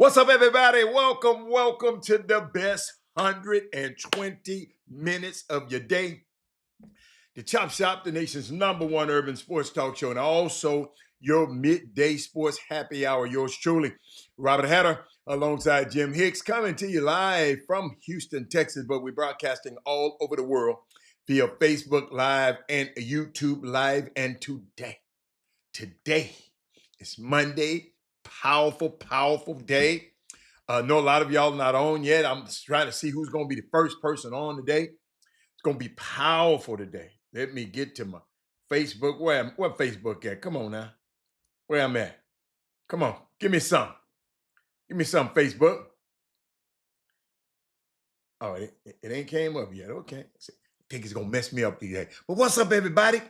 What's up, everybody? Welcome to the best 120 minutes of your day. The Chop Shop, the nation's #1 urban sports talk show, and also your midday sports happy hour. Yours truly, Robert Hatter, alongside Jim Hicks, coming to you live from Houston, Texas, but we're broadcasting all over the world via Facebook Live and YouTube Live. And today is Monday, powerful day. Know a lot of y'all not on yet. I'm just trying to see who's going to be the first person on today. It's going to be powerful today. Let me get to my Facebook. Where Facebook at? Come on now. Where I'm at. Come on. Give me some. Give me some, Facebook. Oh, it ain't came up yet. Okay. I think it's going to mess me up today. But what's up, everybody?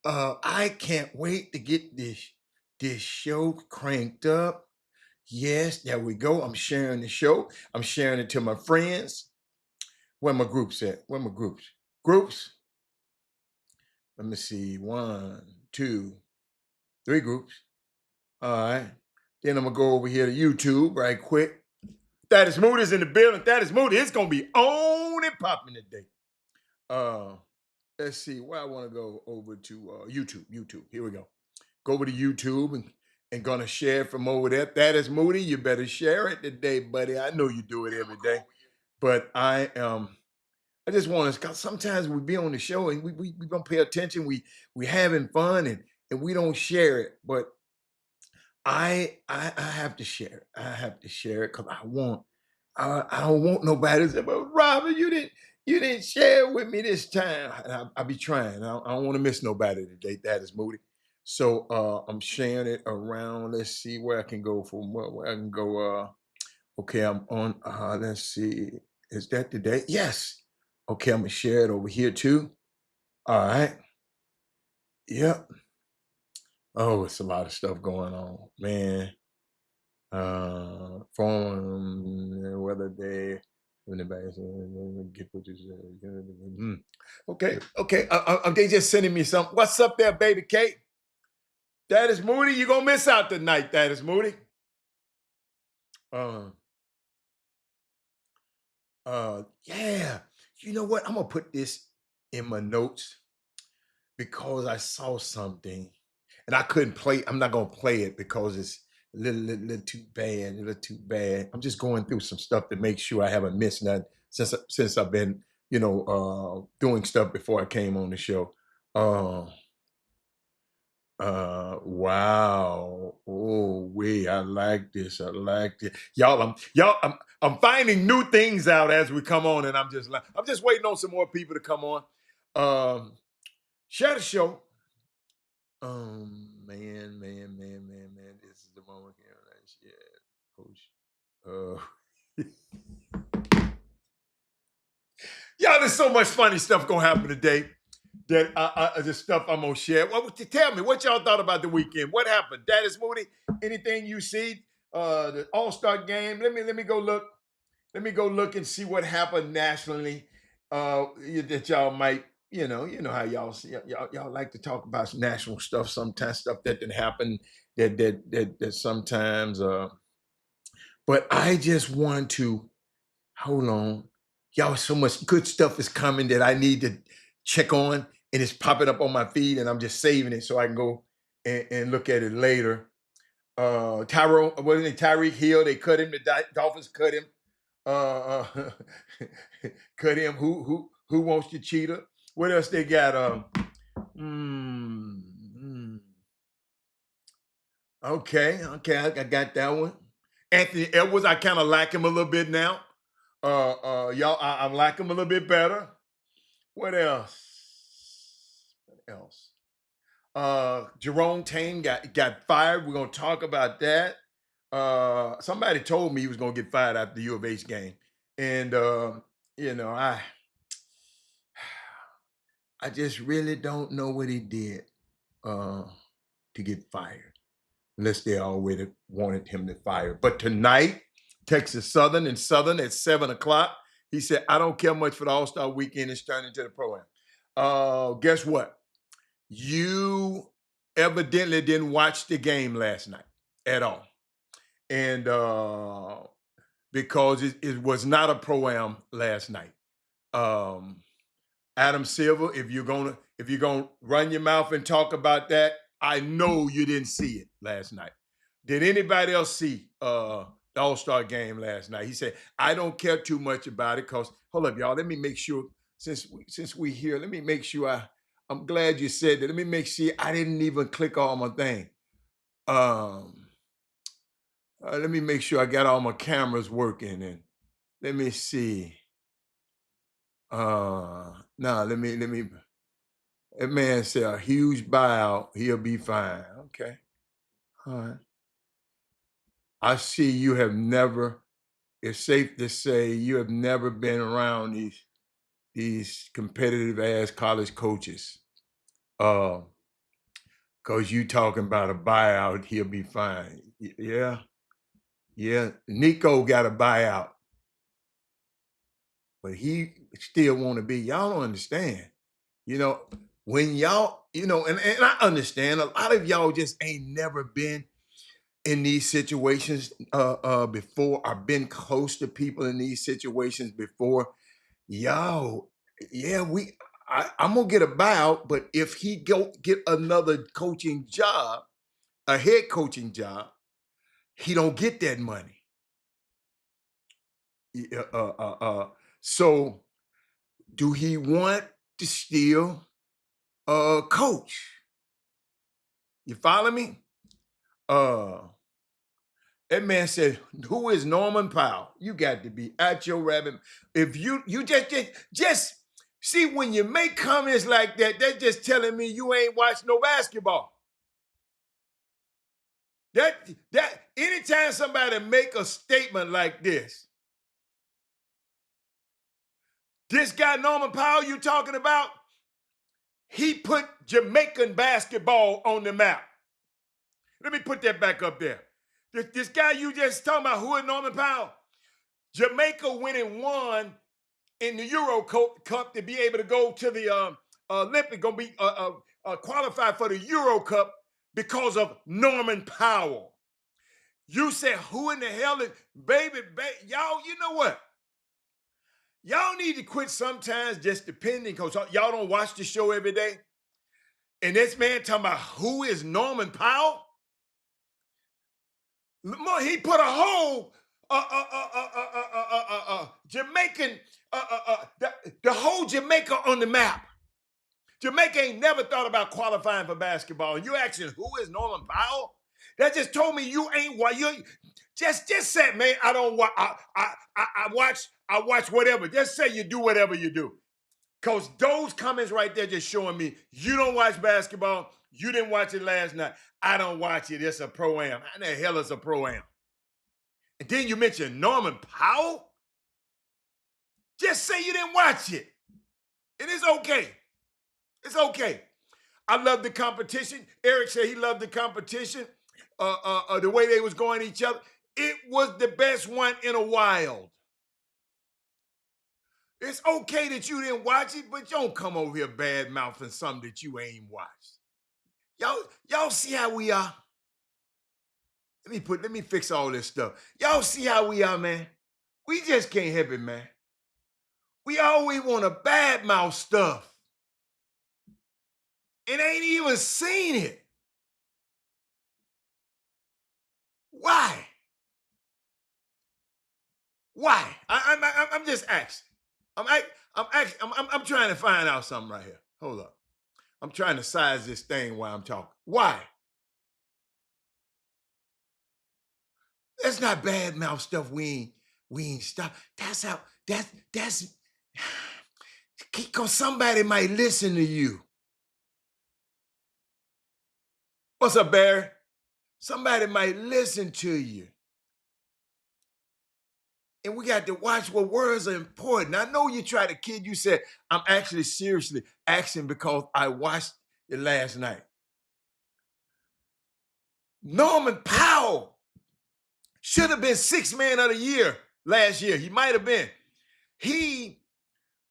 I can't wait to get this show cranked up. Yes, there we go. I'm sharing the show. I'm sharing it to my friends. Where my groups at? Where my groups? Groups? Let me see. 1, 2, 3 groups. All right. Then I'm going to go over here to YouTube right quick. That is Moody's in the building. That is Moody. It's going to be on and popping today. Let's see where I want to go over to YouTube. Here we go. Go over to YouTube and gonna share from over there. That is Moody. You better share it today, buddy. I know you do it every day. But I just want to, because sometimes we be on the show and we don't pay attention. We having fun and we don't share it. But I have to share it. I have to share it because I don't want nobody to say, "But Robert, you didn't share with me this time." And I be trying. I don't want to miss nobody today. That is Moody. So I'm sharing it around. Let's see where I can go from where I can go. Okay, I'm on. Let's see. Is that today? Yes. Okay, I'm gonna share it over here too. All right. Yep. Oh, it's a lot of stuff going on, man. From whether they get what you say. Okay. They just sending me some. What's up there, baby Kate? That is Moody. You're gonna miss out tonight. That is Moody. Uh, yeah. You know what? I'm gonna put this in my notes because I saw something and I couldn't play. I'm not gonna play it because it's a little too bad. A little too bad. I'm just going through some stuff to make sure I haven't missed nothing since I've been, doing stuff before I came on the show. Uh, wow. Oh, I like this. I like this. I'm finding new things out as we come on, and I'm just waiting on some more people to come on. Um, Share the show. Man. This is the moment here. Yeah. Y'all, there's so much funny stuff gonna happen today. That the stuff I'm gonna share. Well, tell me what y'all thought about the weekend. What happened? That is Moody. Anything you see? The All-Star game. Let me go look. Let me go look and see what happened nationally. That y'all might, how y'all see y'all like to talk about national stuff sometimes, stuff that didn't happen that sometimes. But I just want to hold on. Y'all, so much good stuff is coming that I need to check on, and it's popping up on my feed, and I'm just saving it so I can go and look at it later. Tyreek Hill, they cut him. The Dolphins cut him. Uh, cut him. Who wants to cheater? What else they got? Mm, mm. Okay, I got that one. Anthony Edwards, I kind of like him a little bit now. Y'all, I like him a little bit better. What else? What else? Jerome Tane got fired. We're gonna talk about that. Somebody told me he was gonna get fired after the U of H game, and I just really don't know what he did to get fired, unless they already wanted him to fire. But tonight, Texas Southern and Southern at 7:00. He said, "I don't care much for the All-Star weekend. It's turning into the program." Guess what? You evidently didn't watch the game last night at all. and because it was not a pro-am last night. Um, Adam Silver, if you're gonna run your mouth and talk about that, I know you didn't see it last night. Did anybody else see the All-Star game last night? He said, I don't care too much about it because hold up, y'all. Let me make sure since we here, let me make sure I'm glad you said that. Let me make sure I didn't even click on my thing. Um, let me make sure I got all my cameras working and let me see. No, let me that man said a huge buyout, he'll be fine. Okay. All right. I see you have never, it's safe to say you have never been around these competitive ass college coaches. Uh, cause you talking about a buyout, he'll be fine. Yeah, yeah. Nico got a buyout, but he still want to be. Y'all don't understand. You know, when y'all, and I understand a lot of y'all just ain't never been in these situations before. I've been close to people in these situations before. Y'all, yeah, I'm gonna get a buyout, but if he go get another coaching job, a head coaching job, he don't get that money. Yeah, so do he want to still coach? You follow me? Uh That man said, "Who is Norman Powell?" You got to be at your rabbit. If you just see when you make comments like that, that's just telling me you ain't watched no basketball. That anytime somebody make a statement like this guy Norman Powell you talking about, he put Jamaican basketball on the map. Let me put that back up there. This guy you just talking about, who is Norman Powell? Jamaica went and won in the Euro Cup to be able to go to the Olympic, gonna be qualified for the Euro Cup because of Norman Powell. You said, who in the hell is baby? Y'all, you know what? Y'all need to quit sometimes just depending because y'all don't watch the show every day. And this man talking about who is Norman Powell? He put a whole Jamaican, the whole Jamaica on the map. Jamaica ain't never thought about qualifying for basketball. And you asking who is Norman Powell? That just told me you ain't what you just said, man. I don't watch. I watch whatever. Just say you do whatever you do. Cause those comments right there just showing me you don't watch basketball. You didn't watch it last night. I don't watch it. It's a pro-am. How the hell is a pro-am? And then you mentioned Norman Powell. Just say you didn't watch it. It is okay. It's okay. I love the competition. Eric said he loved the competition. The way they was going at each other. It was the best one in a while. It's okay that you didn't watch it, but don't come over here bad mouthing something that you ain't watched. Y'all see how we are? Let me fix all this stuff. Y'all see how we are, man? We just can't help it, man. We always want to bad mouth stuff. And ain't even seen it. Why? Why? I'm just asking. I'm trying to find out something right here. Hold up. I'm trying to size this thing while I'm talking. Why? That's not bad mouth stuff. We ain't stop. That's how. That's because somebody might listen to you. What's up, Barry? Somebody might listen to you. And we got to watch what words are important. I know you try to kid. You said, I'm actually seriously asking because I watched it last night. Norman Powell should have been sixth man of the year last year. He might have been. He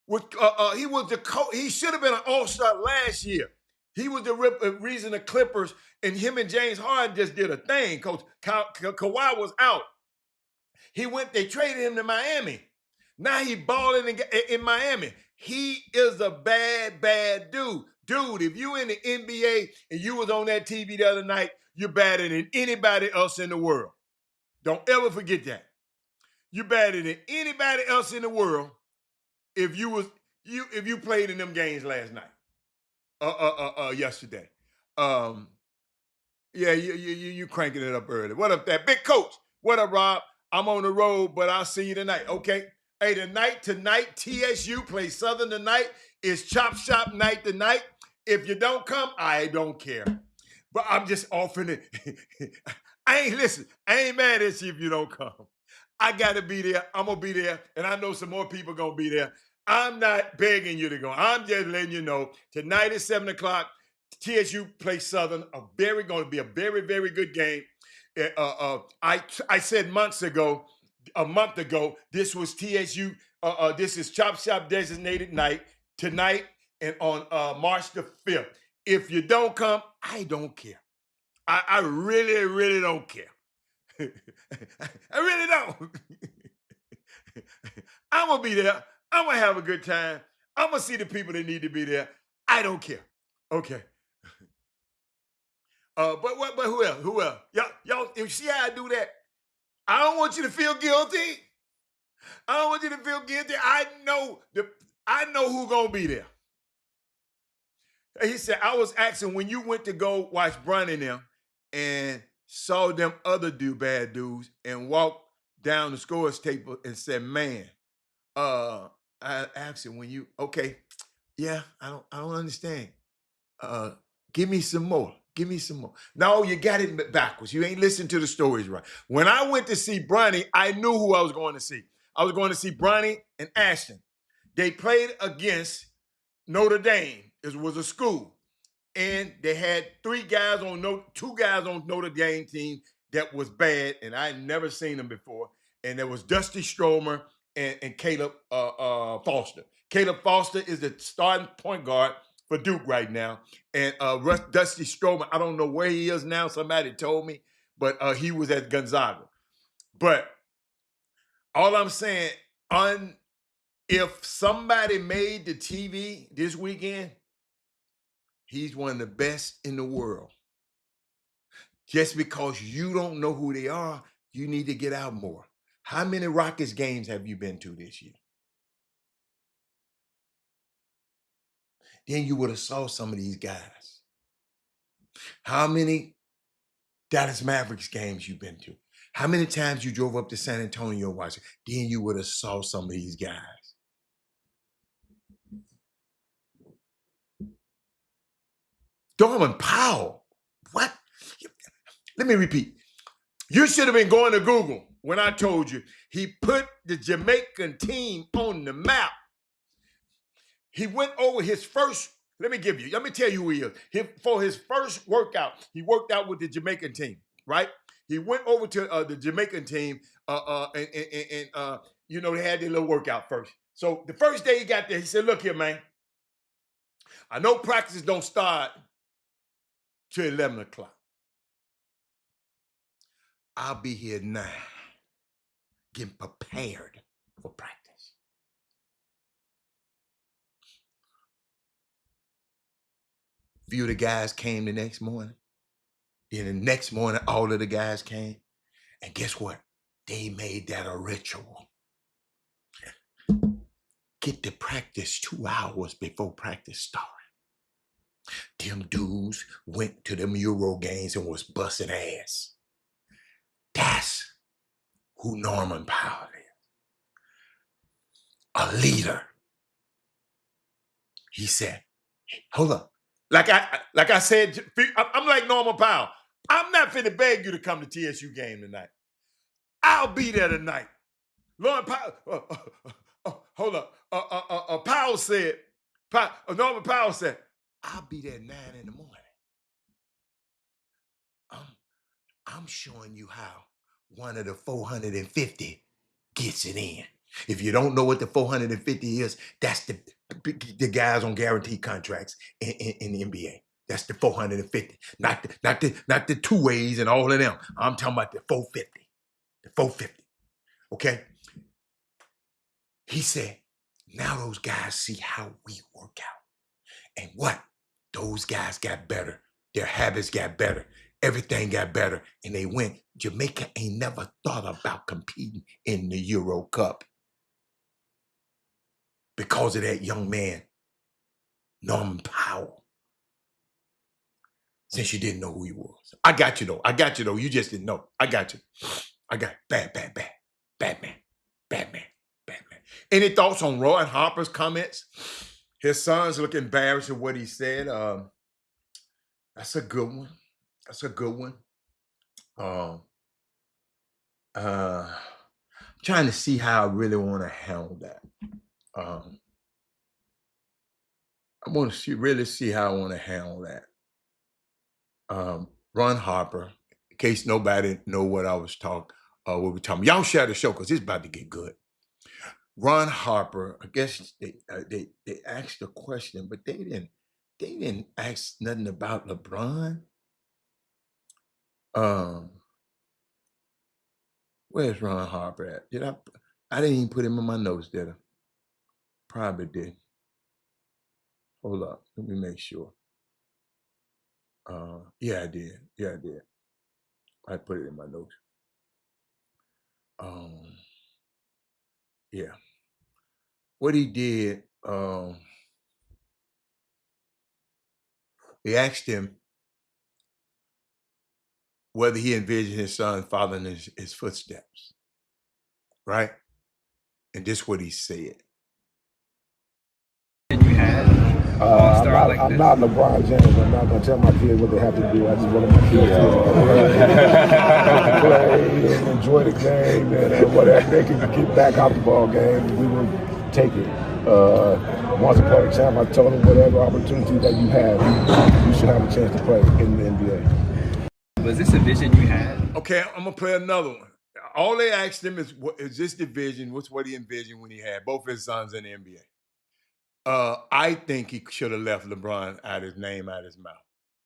was the coach. He should have been an all-star last year. He was the reason the Clippers and him and James Harden just did a thing. Coach Kawhi was out. They traded him to Miami. Now he balling in Miami. He is a bad, bad dude. Dude, if you in the NBA and you was on that TV the other night, you're better than anybody else in the world. Don't ever forget that. You're better than anybody else in the world if you played in them games last night. Yesterday. Um, yeah, you cranking it up early. What up, that big coach? What up, Rob? I'm on the road, but I'll see you tonight. Okay. Hey, tonight, TSU plays Southern tonight. It's Chop Shop night tonight. If you don't come, I don't care. But I'm just offering it. I ain't mad at you if you don't come. I gotta be there. I'm gonna be there, and I know some more people gonna be there. I'm not begging you to go. I'm just letting you know tonight at 7:00. TSU plays Southern. Going to be a very, very good game. I said a month ago, this was TSU. This is Chop Shop designated night tonight and on March the 5th. If you don't come, I don't care. I really, really don't care. I really don't. I'm gonna be there. I'm gonna have a good time. I'm gonna see the people that need to be there. I don't care. Okay. But who else? Who else? Y'all, you see how I do that? I don't want you to feel guilty. I don't want you to feel guilty. I know who's gonna be there. He said, I was asking when you went to go watch Bronny and them and saw them other bad dudes and walked down the scores table and said, man, I asked him when you okay, yeah, I don't understand. Uh, give me some more. Give me some more. No, you got it backwards. You ain't listened to the stories right. When I went to see Bronny, I knew who I was going to see. I was going to see Bronny and Ashton. They played against Notre Dame. It was a school. And they had two guys on Notre Dame team that was bad, and I had never seen them before. And there was Dusty Stromer and Caleb Foster. Caleb Foster is the starting point guard for Duke right now. And Dusty Stromer, I don't know where he is now. Somebody told me, but he was at Gonzaga. But all I'm saying, if somebody made the TV this weekend, he's one of the best in the world. Just because you don't know who they are, you need to get out more. How many Rockets games have you been to this year? Then you would have saw some of these guys. How many Dallas Mavericks games you been to? How many times you drove up to San Antonio watching? Then you would have saw some of these guys. Norman Powell. What? Let me repeat. You should have been going to Google when I told you he put the Jamaican team on the map. He went over his first, let me tell you who he is. For his first workout, he worked out with the Jamaican team, right? He went over to the Jamaican team, and they had their little workout first. So the first day he got there, he said, look here, man. I know practices don't start till 11 o'clock. I'll be here at 9, getting prepared for practice. Few of the guys came the next morning. Then the next morning, all of the guys came. And guess what? They made that a ritual. Get to practice 2 hours before practice started. Them dudes went to them Euro games and was busting ass. That's who Norman Powell is. A leader. He said, hold up. Like I said, I'm like Norman Powell. I'm not finna beg you to come to TSU game tonight. I'll be there tonight. Norman Powell said, I'll be there at 9 in the morning. I'm showing you how one of the 450 gets it in. If you don't know what the 450 is, that's the guys on guaranteed contracts in the NBA. That's the 450, not the two ways and all of them. I'm talking about the 450, the 450. Okay. He said, now those guys see how we work out. And what? Those guys got better. Their habits got better. Everything got better. And they went. Jamaica ain't never thought about competing in the Euro Cup because of that young man, Norman Powell. Since you didn't know who he was. I got you though. I got you though. You just didn't know. I got you. I got bad man. Any thoughts on Roy and Harper's comments? His sons look embarrassed at what he said. That's a good one. That's a good one. Trying to see how I really want to handle that. I want to really see how I want to handle that. Ron Harper, in case nobody know what I was talking, what we're talking. Y'all share the show because it's about to get good. Ron Harper, I guess they asked a question, but they didn't ask nothing about LeBron. Where's Ron Harper at? I didn't even put him in my notes, did I? Probably did. Hold up, let me make sure. Yeah, I did. Yeah, I did. I put it in my notes. Yeah. What he did, they asked him whether he envisioned his son following his footsteps, right? And this is what he said. I'm not LeBron James. I'm not going to tell my kids what they have to do. I just want my kids to play and enjoy the game and whatever they can get back out the ball game. We will take it. Once upon a time, I told them whatever opportunity that you have, you should have a chance to play in the NBA. Was this a vision you had? Okay, I'm gonna play another one. All they asked him is, "What is this division? What's what he envisioned when he had both his sons in the NBA?" I think he should have left LeBron out his name out his mouth.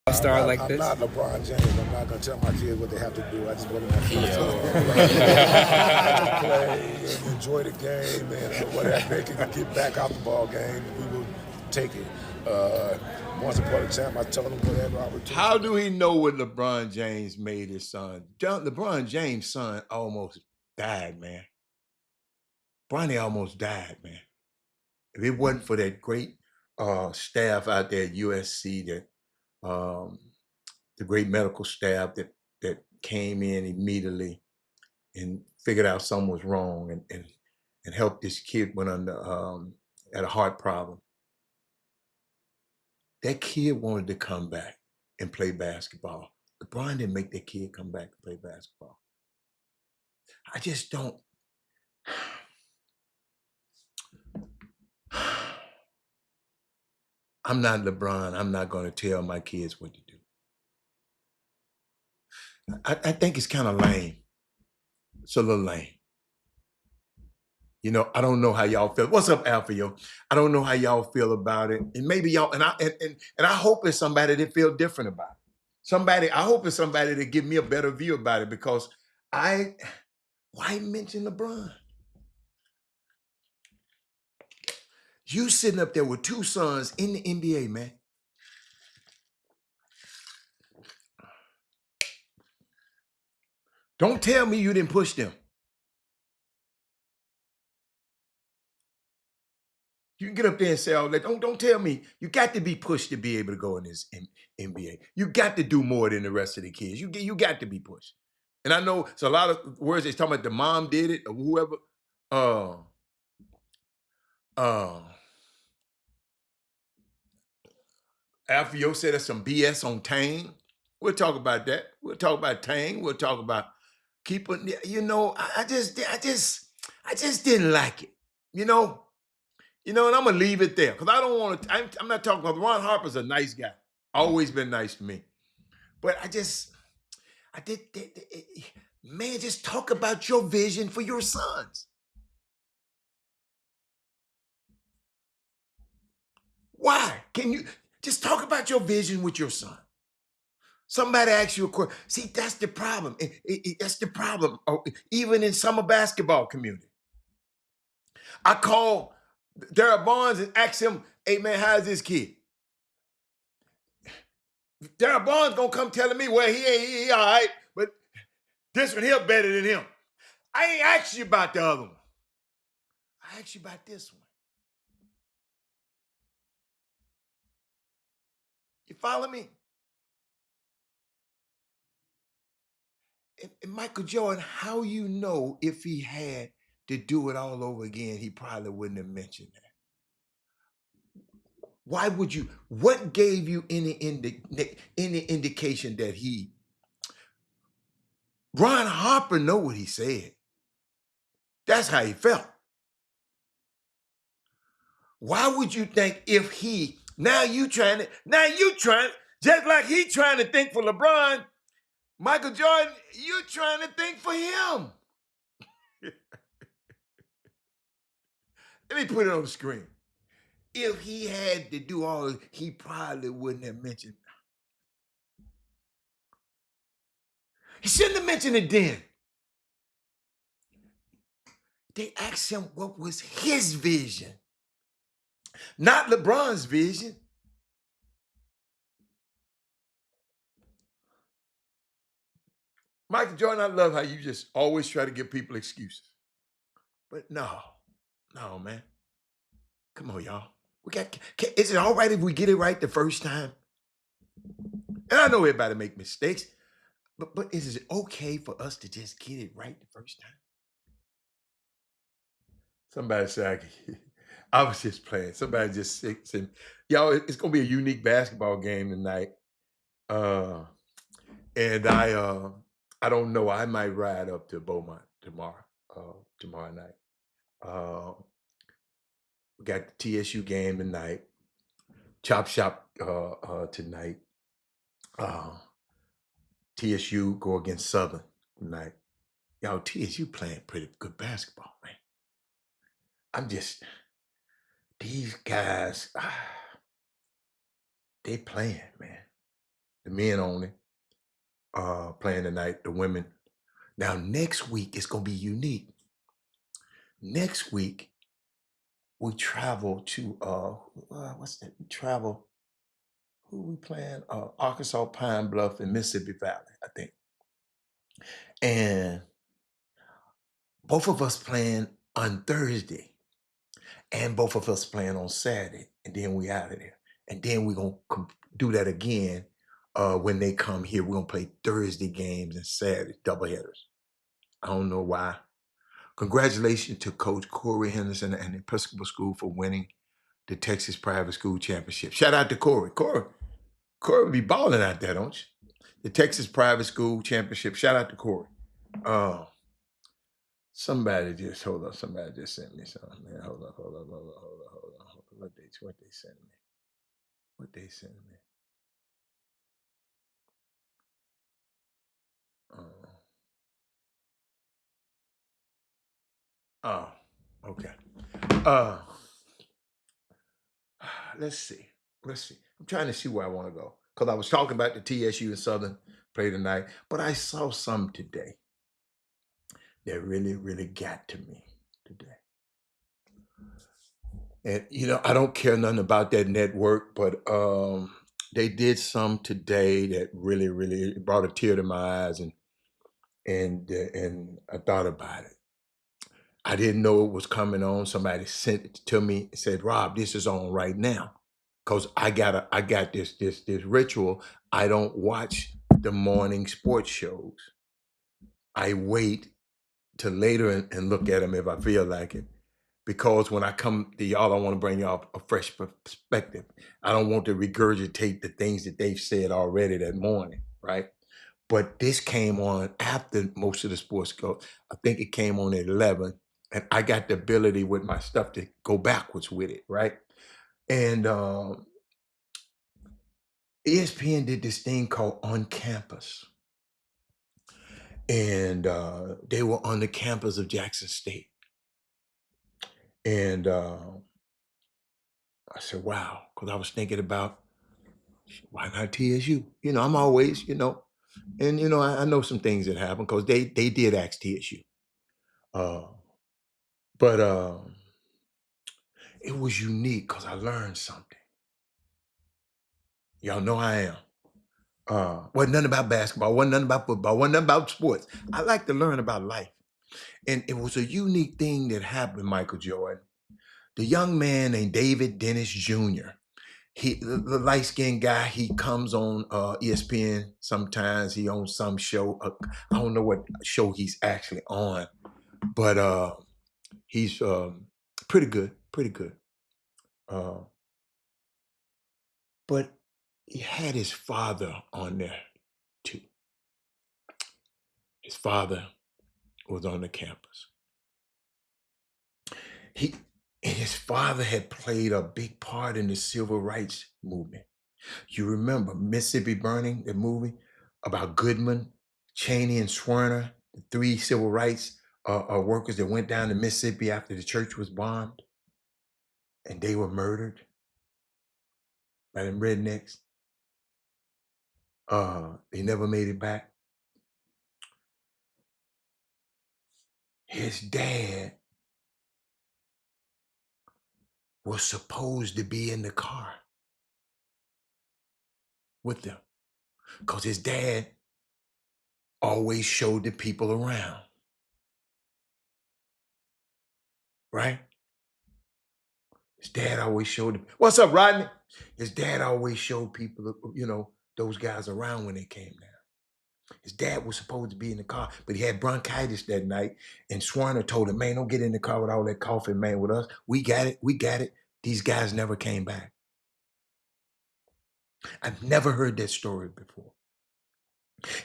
I'm not LeBron James. I'm not going to tell my kids what they have to do. I just want my kids to play and enjoy the game and whatever they can get back out the ball game. We will take it. Once upon a time, I told them whatever opportunity. How do he know what LeBron James made his son? LeBron James' son almost died, man. Bronny almost died, man. If it wasn't for that great staff out there at USC, that the great medical staff that came in immediately and figured out something was wrong and helped this kid went under had a heart problem. That kid wanted to come back and play basketball. LeBron didn't make that kid come back and play basketball. I just don't. I'm not LeBron. I'm not going to tell my kids what to do. I think it's kind of lame. It's a little lame. You know, I don't know how y'all feel. What's up, Alfio? I don't know how y'all feel about it. And maybe y'all, and I hope it's somebody that feel different about it. I hope it's somebody that give me a better view about it, because why mention LeBron? You sitting up there with two sons in the NBA, man. Don't tell me you didn't push them. You can get up there and say all that. Don't tell me. You got to be pushed to be able to go in this NBA. You got to do more than the rest of the kids. You got to be pushed. And I know it's a lot of words they're talking about the mom did it or whoever. Alfio said there's some BS on Tang. We'll talk about that. We'll talk about Tang. We'll talk about keeping, you know, I just didn't like it. You know, and I'm gonna leave it there because I don't want to. I'm not talking about Ron Harper's a nice guy. Always been nice to me, but I did. Man, just talk about your vision for your sons. Why can you? Just talk about your vision with your son. Somebody asks you a question. See, that's the problem. That's the problem. Even in summer basketball community. I call Darryl Barnes and ask him, hey man, how's this kid? Darryl Barnes gonna come telling me, well, he all right, but this one here better than him. I ain't asked you about the other one. I asked you about this one. You follow me? And Michael Jordan, how you know if he had to do it all over again, he probably wouldn't have mentioned that. Why would you? What gave you any indication that he? Ron Harper know what he said. That's how he felt. Why would you think if he now you trying just like he trying to think for LeBron, Michael Jordan, you trying to think for him. Let me put it on the screen. If he had to do all this, he probably wouldn't have mentioned. He shouldn't have mentioned it then. They asked him what was his vision, not LeBron's vision. Michael Jordan, I love how you just always try to give people excuses. But no, man. Come on, y'all. Is it all right if we get it right the first time? And I know everybody make mistakes, but is it okay for us to just get it right the first time? Somebody said, I was just playing. Somebody just said, y'all, it's going to be a unique basketball game tonight. And I don't know. I might ride up to Beaumont tomorrow night. We got the TSU game tonight. Chop Shop tonight. TSU go against Southern tonight. Y'all, TSU playing pretty good basketball, man. These guys, they playing, man. The men only playing tonight, the women. Now, next week, it's going to be unique. Next week, we travel to, who we playing? Arkansas, Pine Bluff, and Mississippi Valley, I think. And both of us playing on Thursday, and both of us playing on Saturday, and then we out of there. And then we're going to do that again when they come here. We're going to play Thursday games and Saturday, doubleheaders. I don't know why. Congratulations to Coach Corey Henderson and the Episcopal School for winning the Texas Private School Championship. Shout out to Corey. Corey be balling out there, don't you? The Texas Private School Championship. Shout out to Corey. Somebody just sent me something, man. Hold on. What they sent me? Oh, okay. Let's see. I'm trying to see where I want to go because I was talking about the TSU and Southern play tonight, but I saw some today that really, really got to me today. And I don't care nothing about that network, but they did some today that really, really brought a tear to my eyes, and I thought about it. I didn't know it was coming on. Somebody sent it to me and said, "Rob, this is on right now." Because I got this ritual. I don't watch the morning sports shows. I wait till later and look at them if I feel like it. Because when I come to y'all, I want to bring y'all a fresh perspective. I don't want to regurgitate the things that they've said already that morning, right? But this came on after most of the sports go. I think it came on at 11, and I got the ability with my stuff to go backwards with it, right? And ESPN did this thing called On Campus. And they were on the campus of Jackson State. And I said, wow, because I was thinking about Why not TSU? I'm always, and I know some things that happen because they did ask TSU. Uh, but it was unique because I learned something. Y'all know I am. Wasn't nothing about basketball, wasn't nothing about football, wasn't nothing about sports. I like to learn about life. And it was a unique thing that happened, Michael Jordan. The young man named David Dennis Jr. The light-skinned guy, he comes on ESPN sometimes. He owns some show. I don't know what show he's actually on, but he's pretty good, pretty good. But he had his father on there too. His father was on the campus. His father had played a big part in the civil rights movement. You remember Mississippi Burning, the movie about Goodman, Cheney, and Swerner, the three civil rights workers that went down to Mississippi after the church was bombed, and they were murdered by them rednecks. They never made it back. His dad was supposed to be in the car with them because his dad always showed the people around, right? His dad always showed him. What's up, Rodney? His dad always showed people, those guys around when they came down. His dad was supposed to be in the car, but he had bronchitis that night. And Swerner told him, man, don't get in the car with all that coughing, man, with us. We got it. We got it. These guys never came back. I've never heard that story before.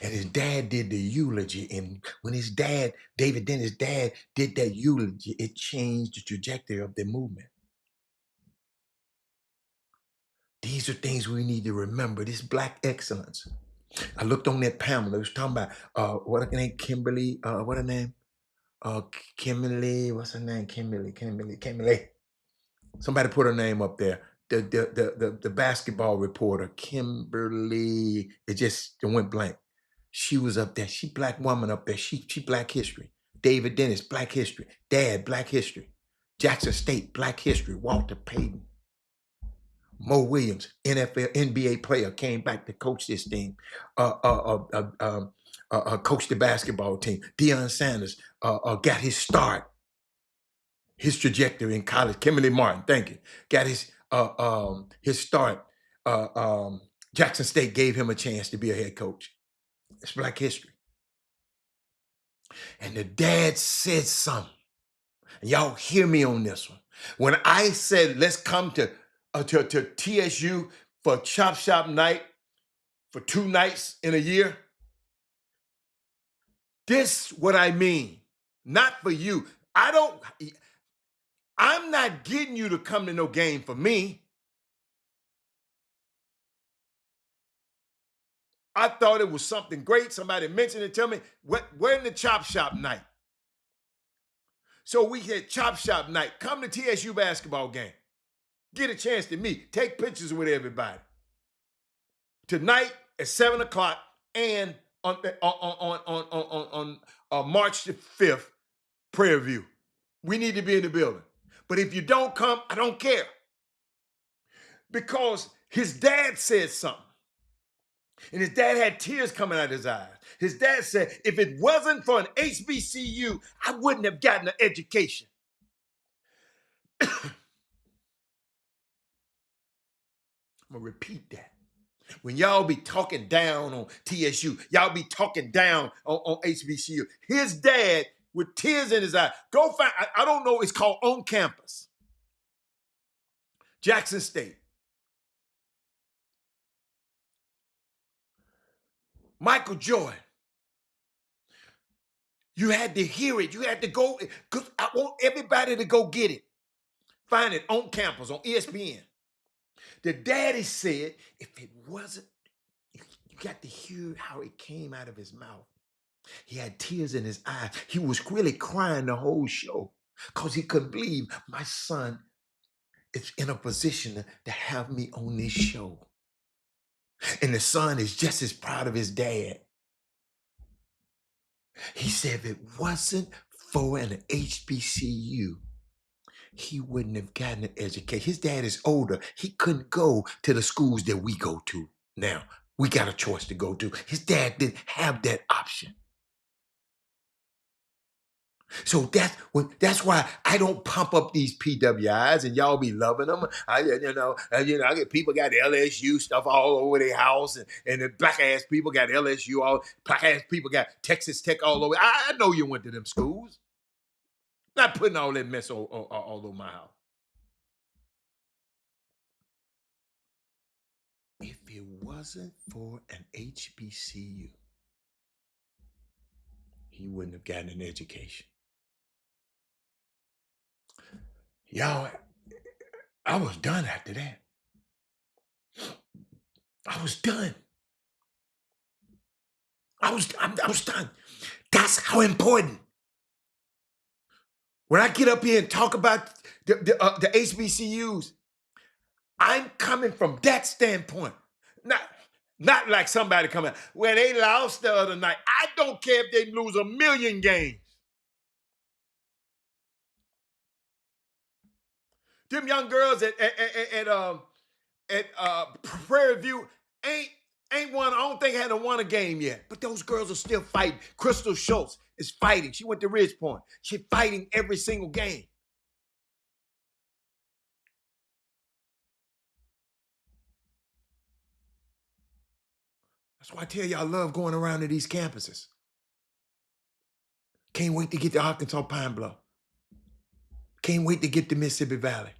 And his dad did the eulogy. And when his dad, David Dennis' dad, did that eulogy, it changed the trajectory of the movement. These are things we need to remember. This Black excellence. I looked on that Pamela. It was talking about what her name, Kimberly. What her name? Kimberly. What's her name? Kimberly. Somebody put her name up there. The basketball reporter, Kimberly. It went blank. She was up there. She Black woman up there. She Black history. David Dennis, Black history. Dad, Black history. Jackson State, Black history. Walter Payton. Mo Williams, NFL, NBA player, came back to coach this team, coach the basketball team. Deion Sanders got his start, his trajectory in college. Kimberly Martin, thank you, got his start. Jackson State gave him a chance to be a head coach. It's Black history. And the dad said something. And y'all hear me on this one. When I said, let's come to TSU for Chop Shop night for 2 nights in a year, this what I mean. Not for you. I'm not getting you to come to no game for me. I thought it was something great. Somebody mentioned it. Tell me, we're in the Chop Shop night. So we had Chop Shop night. Come to TSU basketball game. Get a chance to meet. Take pictures with everybody. Tonight at 7 o'clock and on March the 5th, Prairie View. We need to be in the building. But if you don't come, I don't care. Because his dad said something. And his dad had tears coming out of his eyes. His dad said, if it wasn't for an HBCU, I wouldn't have gotten an education. I'm going to repeat that. When y'all be talking down on TSU, y'all be talking down on HBCU. His dad, with tears in his eyes, go find, I don't know, it's called On Campus. Jackson State. Michael Jordan. You had to hear it. You had to go, because I want everybody to go get it. Find it on campus, on ESPN. The daddy said, if it wasn't, you got to hear how it came out of his mouth. He had tears in his eyes. He was really crying the whole show because he couldn't believe my son is in a position to have me on this show. And the son is just as proud of his dad. He said if it wasn't for an HBCU, he wouldn't have gotten an education. His dad is older. He couldn't go to the schools that we go to now. We got a choice to go to. His dad didn't have that option. So that's why I don't pump up these PWIs and y'all be loving them. I get people got LSU stuff all over their house, and the black ass people got LSU all. Black ass people got Texas Tech all over. I know you went to them schools. Not putting all that mess all over my house. If it wasn't for an HBCU, he wouldn't have gotten an education. Y'all, I was done after that. I was done. I was done. That's how important. When I get up here and talk about the HBCUs, I'm coming from that standpoint. Not like somebody coming, well, they lost the other night. I don't care if they lose 1,000,000 games. Them young girls at Prairie View ain't won. I don't think had won a game yet. But those girls are still fighting. Crystal Schultz is fighting. She went to Ridge Point. She's fighting every single game. That's why I tell you I love going around to these campuses. Can't wait to get to Arkansas Pine Bluff. Can't wait to get to Mississippi Valley.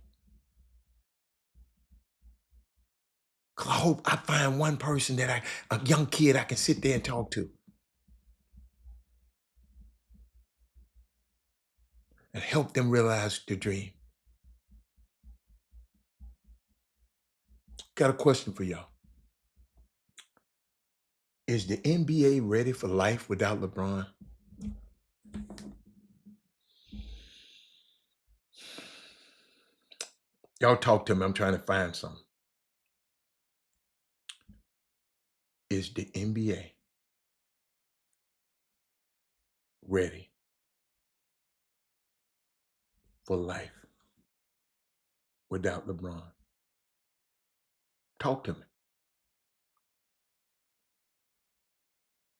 Cause I hope I find one person a young kid I can sit there and talk to. And help them realize their dream. Got a question for y'all. Is the NBA ready for life without LeBron? Y'all talk to me. I'm trying to find something. Is the NBA ready for life without LeBron? Talk to me.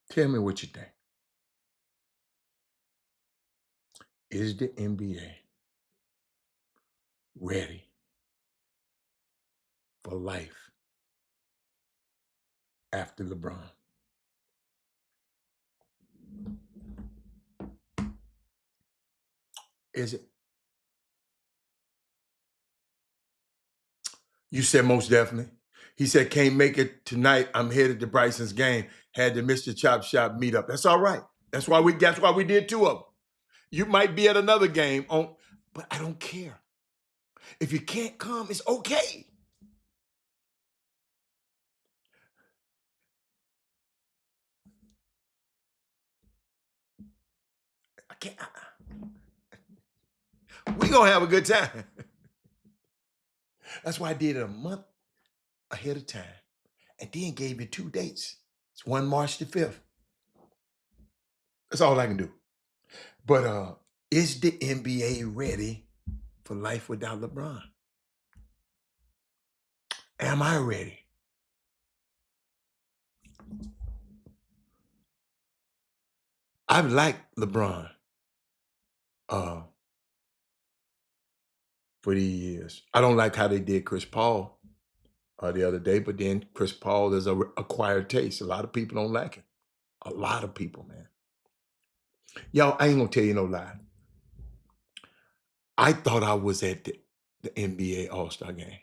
Tell me what you think. Is the NBA ready for life after LeBron? Is it? You said most definitely. He said, can't make it tonight. I'm headed to Bryson's game. Had to miss the Chop Shop meetup. That's all right. That's why we did 2 of them. You might be at another game but I don't care. If you can't come, it's okay. I can't. We're gonna have a good time. That's why I did it a month ahead of time. And then gave you 2 dates. It's 1 March the 5th. That's all I can do. But is the NBA ready for life without LeBron? Am I ready? I've liked LeBron for these years. I don't like how they did Chris Paul the other day, but then Chris Paul is a acquired taste. A lot of people don't like it. A lot of people, man. Y'all, I ain't gonna tell you no lie. I thought I was at the NBA All-Star game.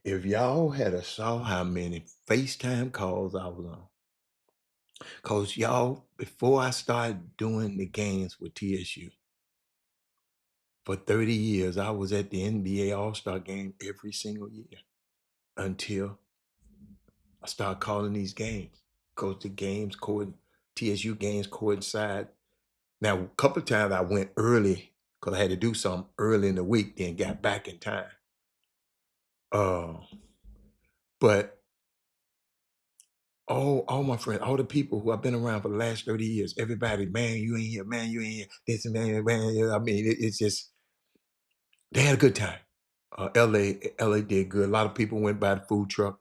If y'all had a saw how many FaceTime calls I was on. Cause y'all, before I started doing the games with TSU, for 30 years, I was at the NBA All-Star game every single year until I started calling these games. Cause the games TSU games coincide. Now, a couple of times I went early because I had to do something early in the week, then got back in time. But all my friends, all the people who I've been around for the last 30 years, everybody, man, you ain't here, man, you ain't here. This man. I mean, it's just they had a good time. LA did good. A lot of people went by the food truck.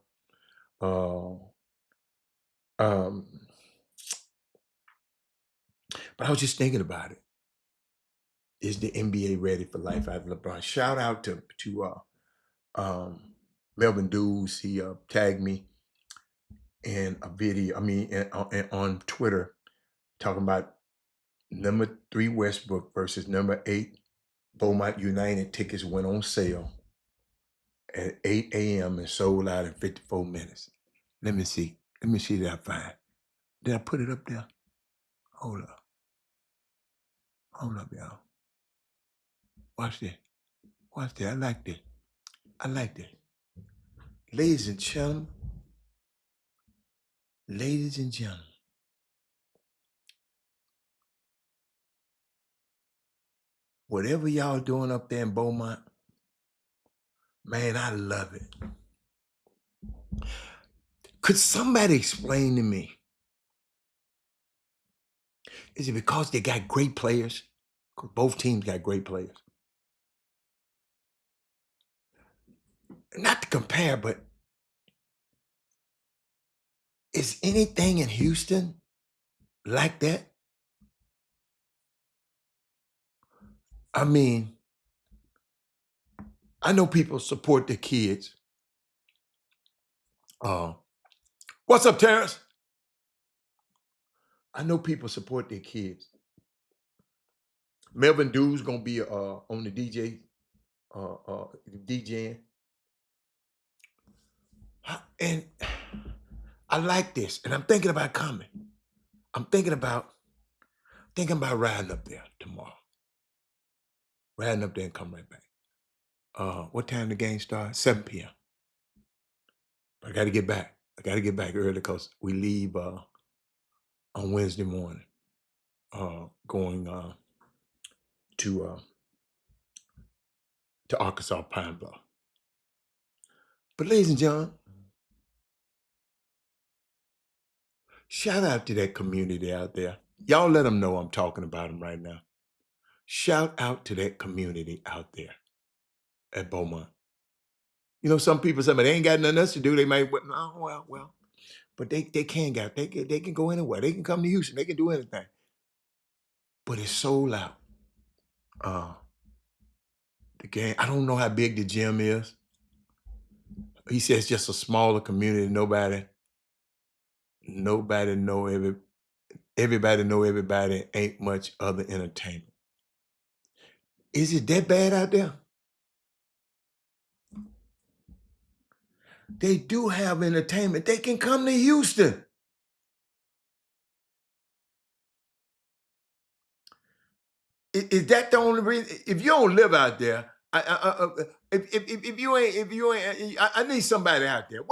Uh, um, but I was just thinking about it. Is the NBA ready for life after LeBron? Shout out to um, Melvin Dews. He tagged me in a video. I mean, on Twitter, talking about number 3 Westbrook versus number 8 Beaumont United. Tickets went on sale at 8 a.m. and sold out in 54 minutes. Let me see. Let me see that I find. Did I put it up there? Hold up. Hold up, y'all. Watch this. Watch this. I like this. I like this. Ladies and gentlemen. Ladies and gentlemen. Whatever y'all doing up there in Beaumont, man, I love it. Could somebody explain to me? Is it because they got great players? Because both teams got great players. Not to compare, but is anything in Houston like that? I mean, I know people support their kids. What's up, Terrence? I know people support their kids. Melvin Dews gonna be on the DJing. And I like this, and I'm thinking about coming. I'm thinking about riding up there tomorrow. Riding up there and come right back. What time the game starts? 7 p.m. I got to get back. I got to get back early because we leave on Wednesday morning, going to Arkansas Pine Bluff. But ladies and gentlemen, shout out to that community out there. Y'all let them know I'm talking about them right now. Shout out to that community out there at Beaumont. You know, some people say, but they ain't got nothing else to do. They might, well, but they can go anywhere. They can come to Houston. They can do anything. But it's sold out. The game, I don't know how big the gym is. He says it's just a smaller community. Nobody know everybody know everybody. Ain't much other entertainment. Is it that bad out there? They do have entertainment. They can come to Houston. Is that the only reason? If you don't live out there, if you ain't, I need somebody out there.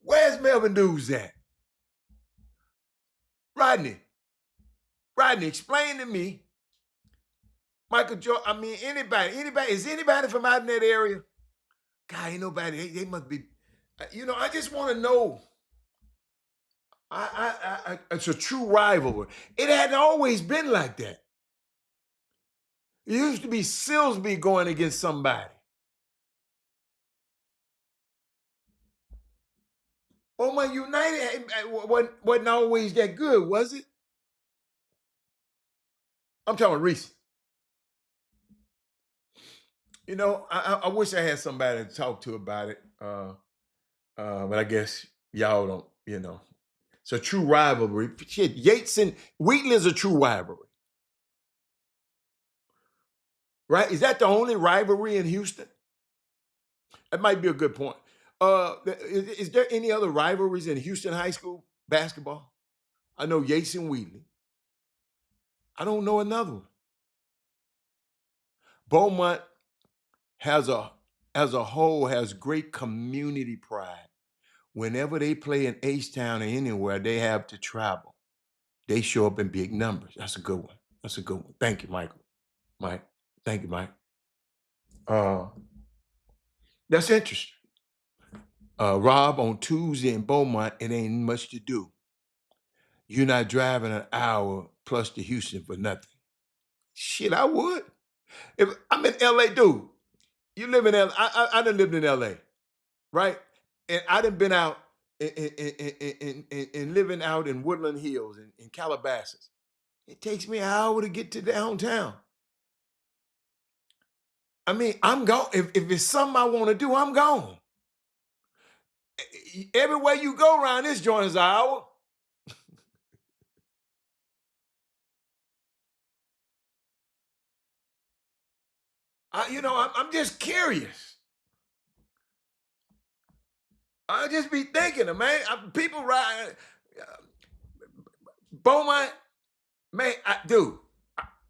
Where's Melvin Dews at? Rodney, explain to me. Michael Jordan, I mean, anybody, is anybody from out in that area? God, ain't nobody, they must be, I just want to know. It's a true rivalry. It hadn't always been like that. It used to be Silsby going against somebody. Well, my United wasn't always that good, was it? I'm talking recent. I wish I had somebody to talk to about it, but I guess y'all don't. It's a true rivalry. Shit, Yates and Wheatley is a true rivalry, right? Is that the only rivalry in Houston? That might be a good point. Is there any other rivalries in Houston high school basketball? I know Yates and Wheatley. I don't know another one. Beaumont as a whole has great community pride. Whenever they play in H-Town or anywhere, they have to travel. They show up in big numbers. That's a good one. That's a good one. Thank you, Michael. Mike. Thank you, Mike. That's interesting. Rob, on Tuesday in Beaumont, it ain't much to do. You're not driving an hour plus to Houston for nothing. Shit, I would. If I'm in LA, dude, you live in LA. I done lived in LA, right? And I done been out and living out in Woodland Hills in Calabasas. It takes me an hour to get to downtown. I mean, I'm gone. If it's something I want to do, I'm gone. Everywhere you go around this joint is an hour. I'm just curious. I just be thinking, man. People ride Beaumont, man. Dude,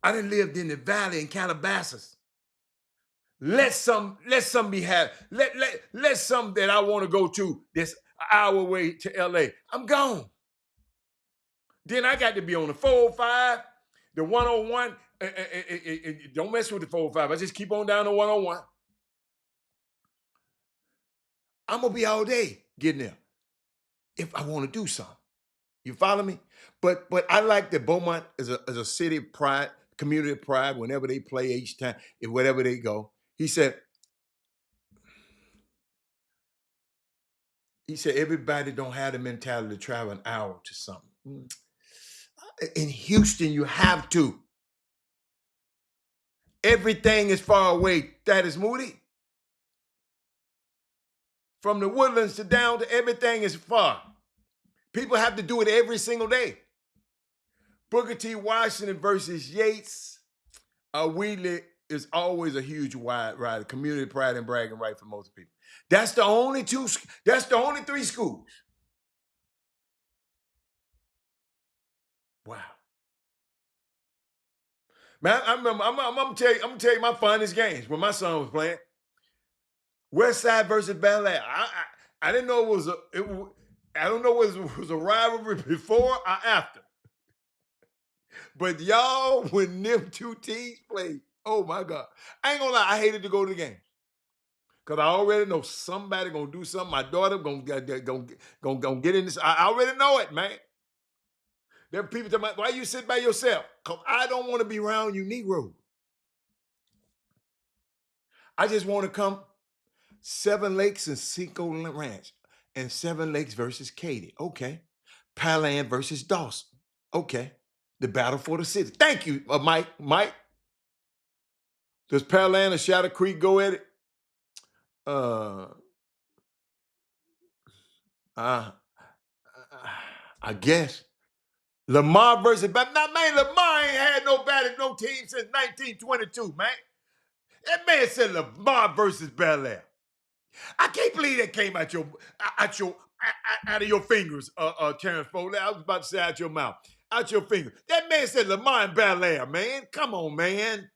I done lived in the valley in Calabasas. Let some be had. Let some that I want to go to this hour away to LA. I'm gone. Then I got to be on the 405, the 101. Don't mess with the 405. I just keep on down the 101. I'm gonna be all day getting there if I want to do something. You follow me? But I like that Beaumont is a city of pride, community of pride. Whenever they play each time, wherever they go, he said everybody don't have the mentality to travel an hour to something. In Houston, you have to. Everything is far away. That is Moody. From the Woodlands to down to everything is far. People have to do it every single day. Booker T. Washington versus Yates, Wheatley is always a huge wide ride. Community pride and bragging right for most people. That's the only two. That's the only three schools. Wow, man. I remember. I'm gonna tell you my finest games when my son was playing. West Side versus Bel Air. I didn't know it was I don't know if it was a rivalry before or after. But y'all, when them two teams played, oh my God. I ain't gonna lie, I hated to go to the game. Because I already know somebody gonna do something. My daughter gonna get in this. I already know it, man. There are people talking about, why you sit by yourself? Because I don't want to be around you Negro. I just want to come Seven Lakes and Cinco Ranch and Seven Lakes versus Katy. Okay. Palan versus Dawson. Okay. The battle for the city. Thank you, Mike. Mike, does Palan or Shadow Creek go at it? Uh, uh, I guess. Lamar versus, but now, man, Lamar ain't had no team since 1922, man. That man said Lamar versus Bel Air. I can't believe that came out of your fingers, Terrence Foley. I was about to say out your mouth, out your fingers. That man said Lamar and Bel Air, man. Come on, man.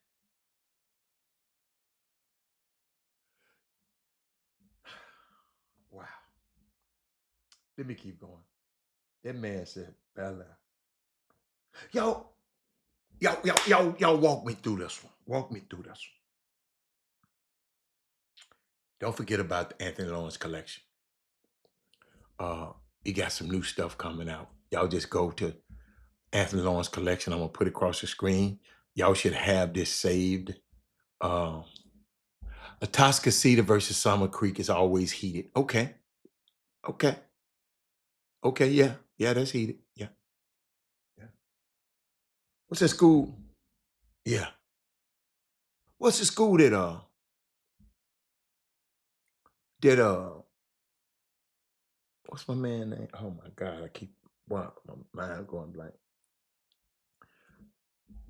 Wow. Let me keep going. That man said Bel Air. Y'all walk me through this one. Walk me through this one. Don't forget about the Anthony Lawrence collection. He got some new stuff coming out. Y'all just go to Anthony Lawrence collection. I'm gonna put it across the screen. Y'all should have this saved. Atascocita versus Summer Creek is always heated. Okay. Okay. Okay, yeah. Yeah, that's heated. Yeah. Yeah. What's that school? Yeah. What's the school that what's my man name? Oh my God, I keep my mind going blank.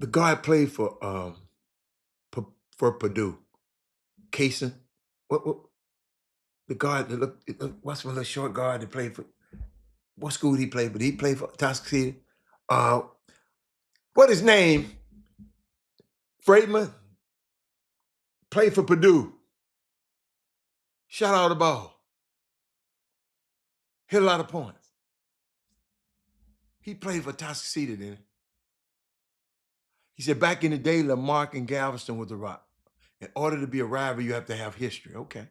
The guy played for Purdue. Kaysen. What the guard that what's my little short guard that played for what school did he play? But he played for Tuskegee. Uh what his name? Freidman played for Purdue. Shot out the ball. Hit a lot of points. He played for Tuskegee, didn't he? He said back in the day, Lamarck and Galveston was the rock. In order to be a rival, you have to have history. Okay.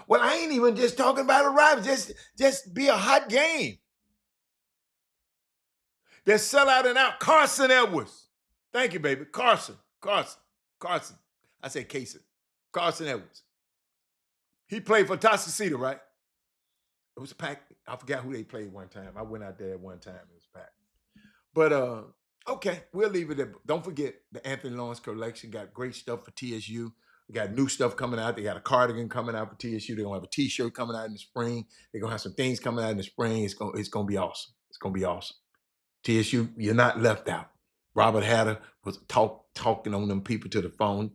Well, I ain't even just talking about a rival. Just be a hot game. That sell out and out. Carson Edwards. Thank you, baby. Carson. I said Casey. Carson Edwards. He played for Tossicita, right? It was packed. I forgot who they played one time. I went out there at one time. It was packed. But okay, we'll leave it there. Don't forget the Anthony Lawrence collection got great stuff for TSU. We got new stuff coming out. They got a cardigan coming out for TSU. They're gonna have a T-shirt coming out in the spring. They're gonna have some things coming out in the spring. It's gonna be awesome. It's gonna be awesome. TSU, you're not left out. Robert Hatter was talking on them people to the phone.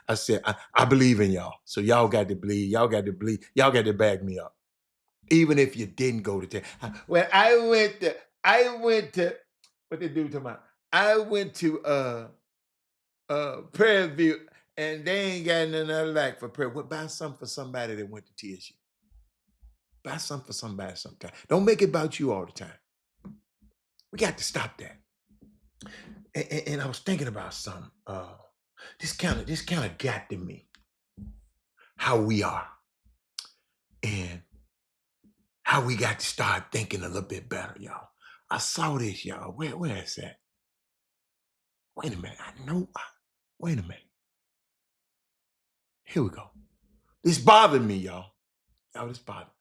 I said, I believe in y'all. So y'all got to believe. Y'all got to believe. Y'all got to back me up. Even if you didn't go to well, I went to what they do to my I went to Prairie View and they ain't got nothing I like for Prairie. Well, buy something for somebody that went to TSU. Buy something for somebody sometime. Don't make it about you all the time. We got to stop that. And I was thinking about something. This kind of got to me. How we are. And how we got to start thinking a little bit better, y'all. I saw this, y'all. Where is that? Wait a minute. I know. Wait a minute. Here we go. This bothered me, y'all. Y'all, this bothered me.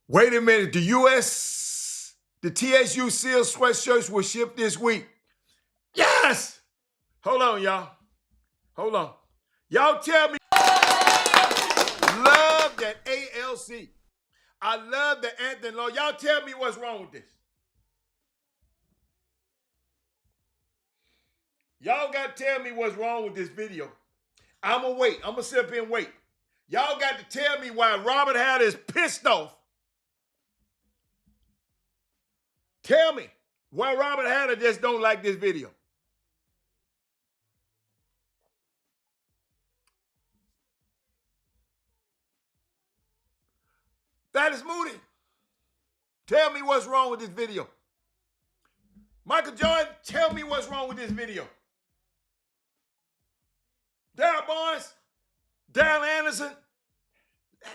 Wait a minute. The TSU Seal sweatshirts will ship this week. Yes! Hold on, y'all. Hold on. Y'all tell me. Love that ALC. I love the Anthony Law. Y'all tell me what's wrong with this. Y'all got to tell me what's wrong with this video. I'm going to wait. I'm going to sit up here and wait. Y'all got to tell me why Robert Hatter is pissed off. Tell me why Robert Hatter just don't like this video. That is Moody. Tell me what's wrong with this video. Michael Jordan, tell me what's wrong with this video. Darryl Barnes, Daryl Anderson,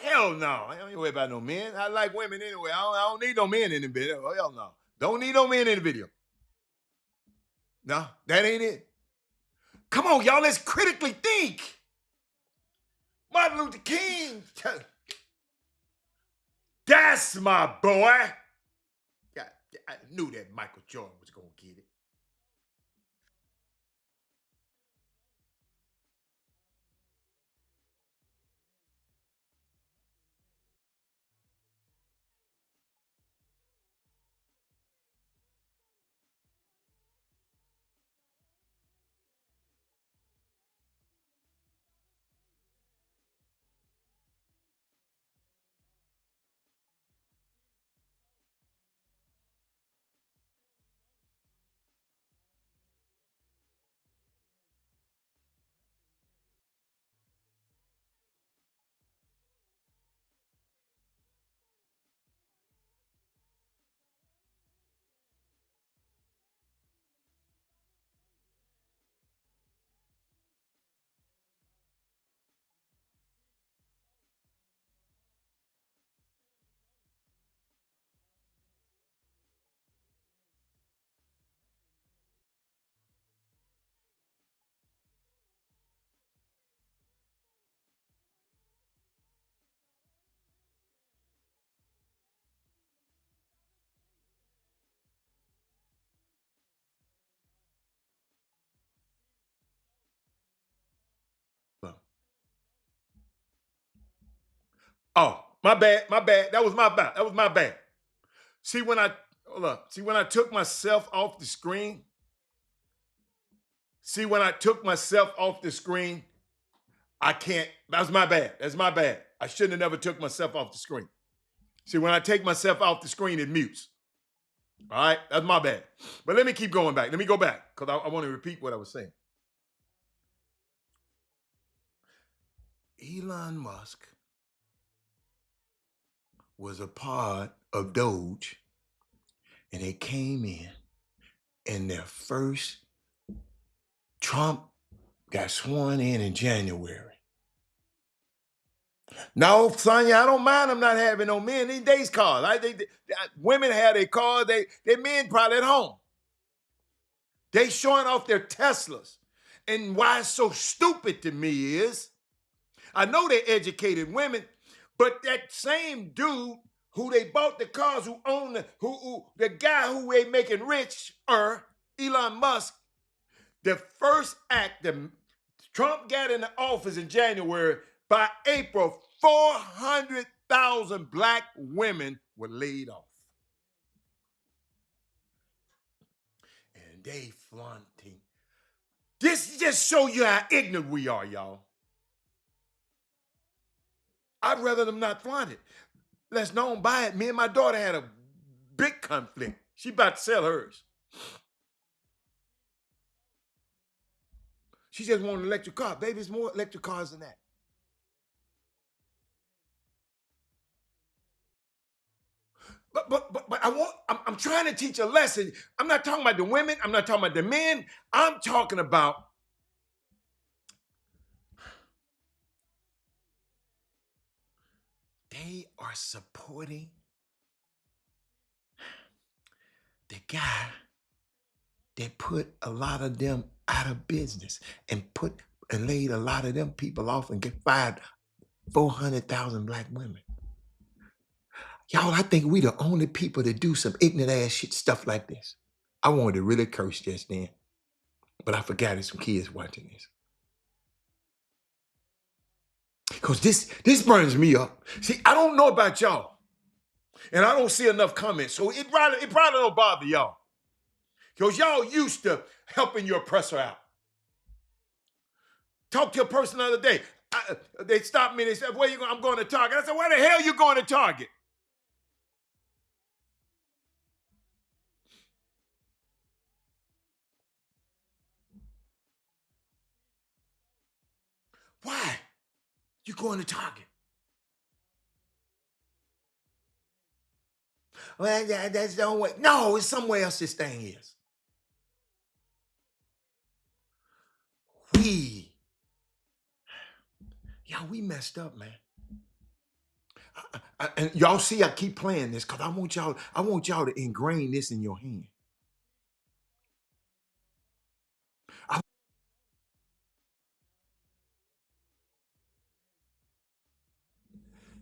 hell no. I don't worry about no men. I like women anyway. I don't need no men in the video. Oh, hell no. Don't need no men in the video. No, that ain't it. Come on, y'all. Let's critically think. Martin Luther King. That's my boy. Yeah, I knew that Michael Jordan was going to get it. Oh, my bad. That was my bad. See when I took myself off the screen. I can't. That's my bad. I shouldn't have never took myself off the screen. See, when I take myself off the screen, it mutes. All right, that's my bad. But let me keep going back. Let me go back because I want to repeat what I was saying. Elon Musk was a part of Doge, and they came in, and their first Trump got sworn in January. No, Sonya, I don't mind them not having no men. These days cars. Women have their cars. They men probably at home. They showing off their Teslas. And why it's so stupid to me is, I know they educated women, but that same dude who they bought the cars, who owned the guy who they making rich, Elon Musk, the first act that Trump got into office in January, by April, 400,000 black women were laid off. And they flaunting. This just show you how ignorant we are, y'all. I'd rather them not flaunt it. Let's don't buy it. Me and my daughter had a big conflict. She about to sell hers. She just wanted an electric car. Baby, it's more electric cars than that. But I'm trying to teach a lesson. I'm not talking about the women. I'm not talking about the men. I'm talking about they are supporting the guy that put a lot of them out of business and laid a lot of them people off and fired 400,000 black women. Y'all, I think we the only people that do some ignorant ass shit stuff like this. I wanted to really curse just then, but I forgot there's some kids watching this. Because this burns me up. See, I don't know about y'all, and I don't see enough comments, so it probably don't bother y'all. Because y'all used to helping your oppressor out. Talked to a person the other day. They stopped me and they said, where you going? I'm going to Target. I said, where the hell you going to Target? Why? You going to Target? Well, that's the only way. No, it's somewhere else this thing is. We messed up, man. And y'all see, I keep playing this because I want y'all to ingrain this in your hand.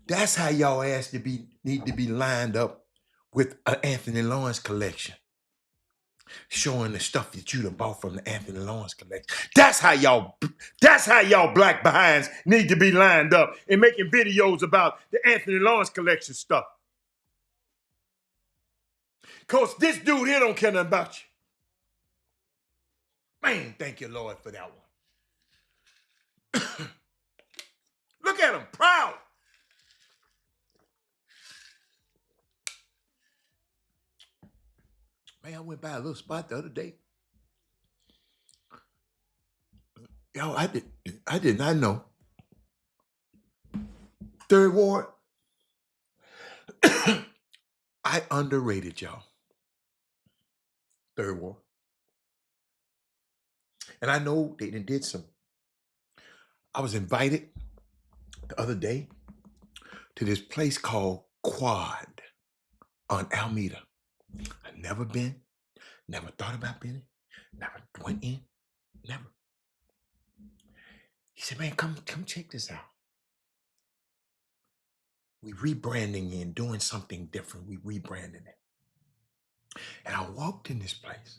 That's how y'all ass need to be lined up with an Anthony Lawrence collection. Showing the stuff that you done bought from the Anthony Lawrence collection. That's how y'all black behinds need to be lined up and making videos about the Anthony Lawrence collection stuff. Because this dude here don't care nothing about you. Man, thank you, Lord, for that one. Look at him, proud. Man, I went by a little spot the other day. Yo, I did not know. Third Ward. I underrated y'all. Third Ward. And I know they did some. I was invited the other day to this place called Quad on Alameda. I've never been, never thought about being, never went in, never. He said, man, come check this out. We rebranding and doing something different. We rebranding it. And I walked in this place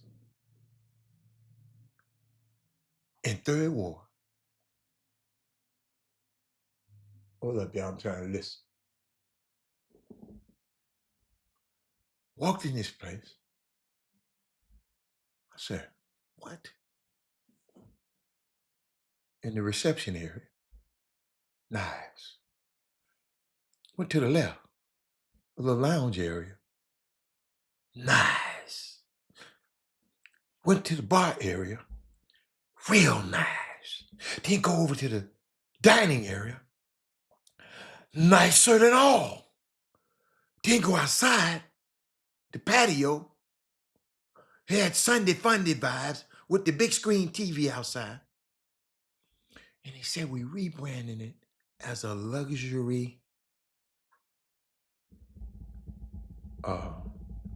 in Third Ward. Hold up, y'all, I'm trying to listen. Walked in this place. I said, what? In the reception area. Nice. Went to the left. A little lounge area. Nice. Went to the bar area. Real nice. Then go over to the dining area. Nicer than all. Then go outside, the patio. Had Sunday Funday vibes with the big screen TV outside. And he said we rebranding it as a luxury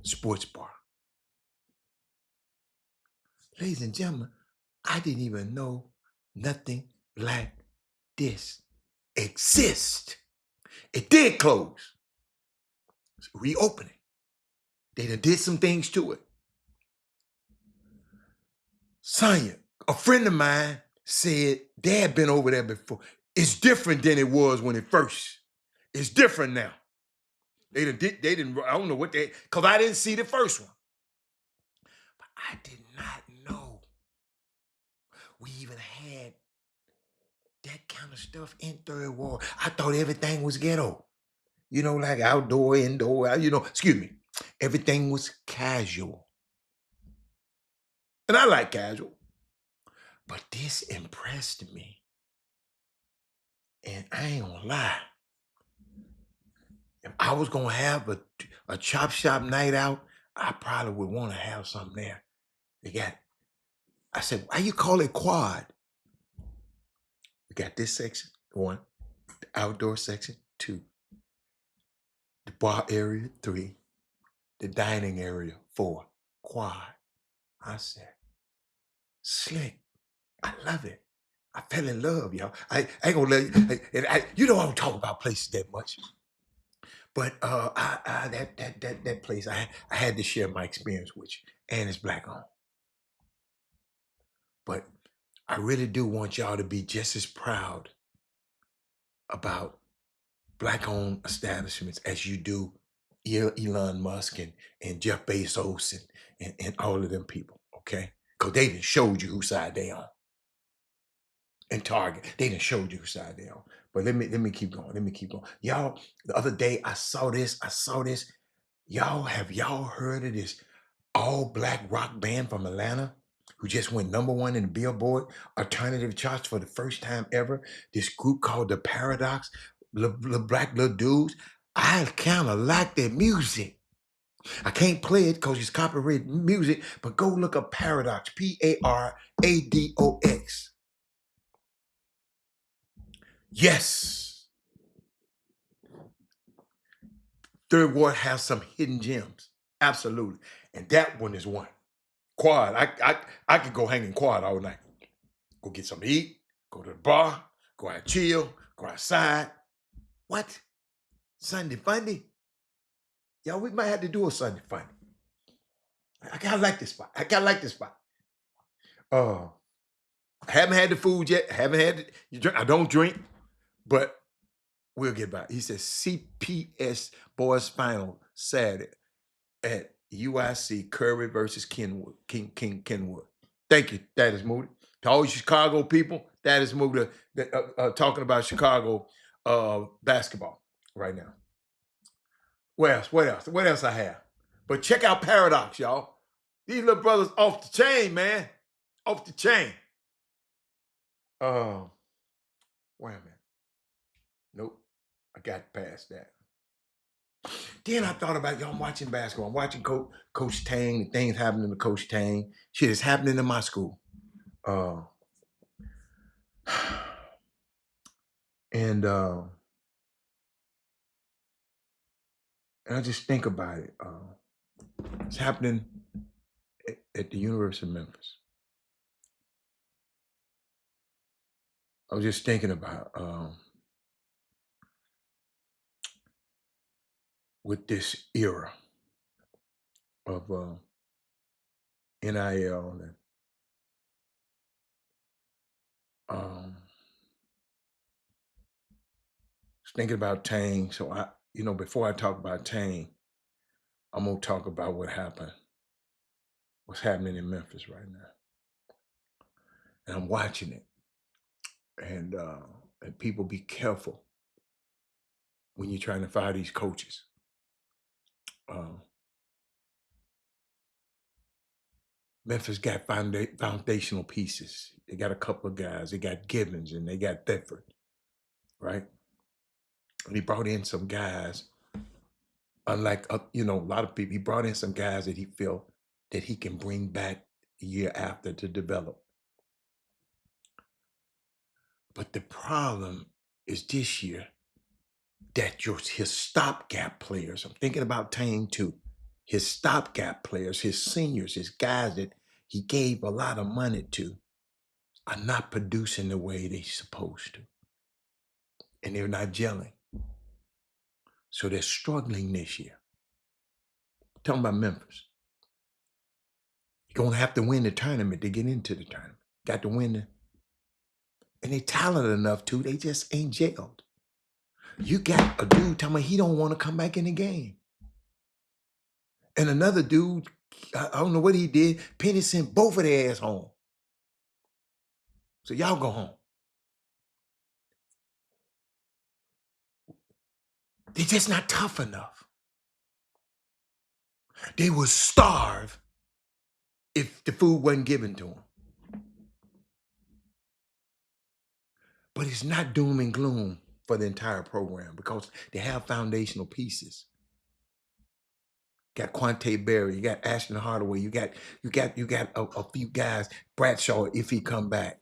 sports bar. Ladies and gentlemen, I didn't even know nothing like this exists. It did close. It's reopening. They done did some things to it. Sonya, a friend of mine, said they had been over there before. It's different than it was when it first. It's different now. They didn't, I don't know what because I didn't see the first one. But I did not know we even had that kind of stuff in Third Ward. I thought everything was ghetto. You know, like outdoor, indoor, excuse me. Everything was casual. And I like casual. But this impressed me. And I ain't gonna lie. If I was gonna have a chop shop night out, I probably would want to have something there. I said, why you call it quad? We got this section, 1, the outdoor section, 2, the bar area, 3, the dining area, 4, quad. I said, slick. I love it. I fell in love, y'all. I ain't gonna let you. You know I don't talk about places that much, but that place I had to share my experience with you, and it's black owned. But I really do want y'all to be just as proud about black owned establishments as you do Elon Musk and Jeff Bezos and all of them people, okay? Because they done showed you whose side they on. And Target, they done showed you whose side they on. But let me keep going. Y'all, the other day I saw this. Have y'all heard of this all black rock band from Atlanta who just went #1 in the Billboard alternative charts for the first time ever? This group called The Paradox, black little dudes. I kind of like their music. I can't play it because it's copyrighted music, but go look up Paradox, Paradox. Yes. Third Ward has some hidden gems. Absolutely. And that one is one. Quad. I could go hang in quad all night. Go get something to eat, go to the bar, go out chill, go outside. What? Sunday Funday? Y'all, we might have to do a Sunday Funday. I gotta like this spot. I haven't had the food yet. Haven't had it. I don't drink, but we'll get by. He says CPS Boys Final Saturday at UIC Curry versus Kenwood. Kenwood. Thank you. That is Moody. To all you Chicago people, that is Moody talking about Chicago basketball right now. What else I have? But check out Paradox, y'all. These little brothers off the chain, man. Off the chain. Wait a minute. Nope. I got past that. Then I thought about, y'all, I'm watching basketball. I'm watching Coach Tang, the things happening to Coach Tang. Shit is happening in my school. And I just think about it. It's happening at the University of Memphis. I was just thinking about with this era of NIL and thinking about Tang. So before I talk about Tang, I'm gonna talk about what's happening in Memphis right now. And I'm watching it. And people be careful when you're trying to fire these coaches. Memphis got foundational pieces. They got a couple of guys. They got Gibbons and they got Thetford, right? And he brought in some guys Unlike, a lot of people, he brought in some guys that he felt that he can bring back the year after to develop. But the problem is this year that his stopgap players, I'm thinking about Tane too, his stopgap players, his seniors, his guys that he gave a lot of money to are not producing the way they're supposed to. And they're not gelling. So they're struggling this year. Talking about Memphis. You're going to have to win the tournament to get into the tournament. Got to win the. And they talented enough to, they just ain't gelled. You got a dude telling me he don't want to come back in the game. And another dude, I don't know what he did, Penny sent both of their ass home. So y'all go home. They're just not tough enough. They would starve if the food wasn't given to them. But it's not doom and gloom for the entire program because they have foundational pieces. Got Quante Berry, you got Ashton Hardaway, you got a few guys, Bradshaw if he come back.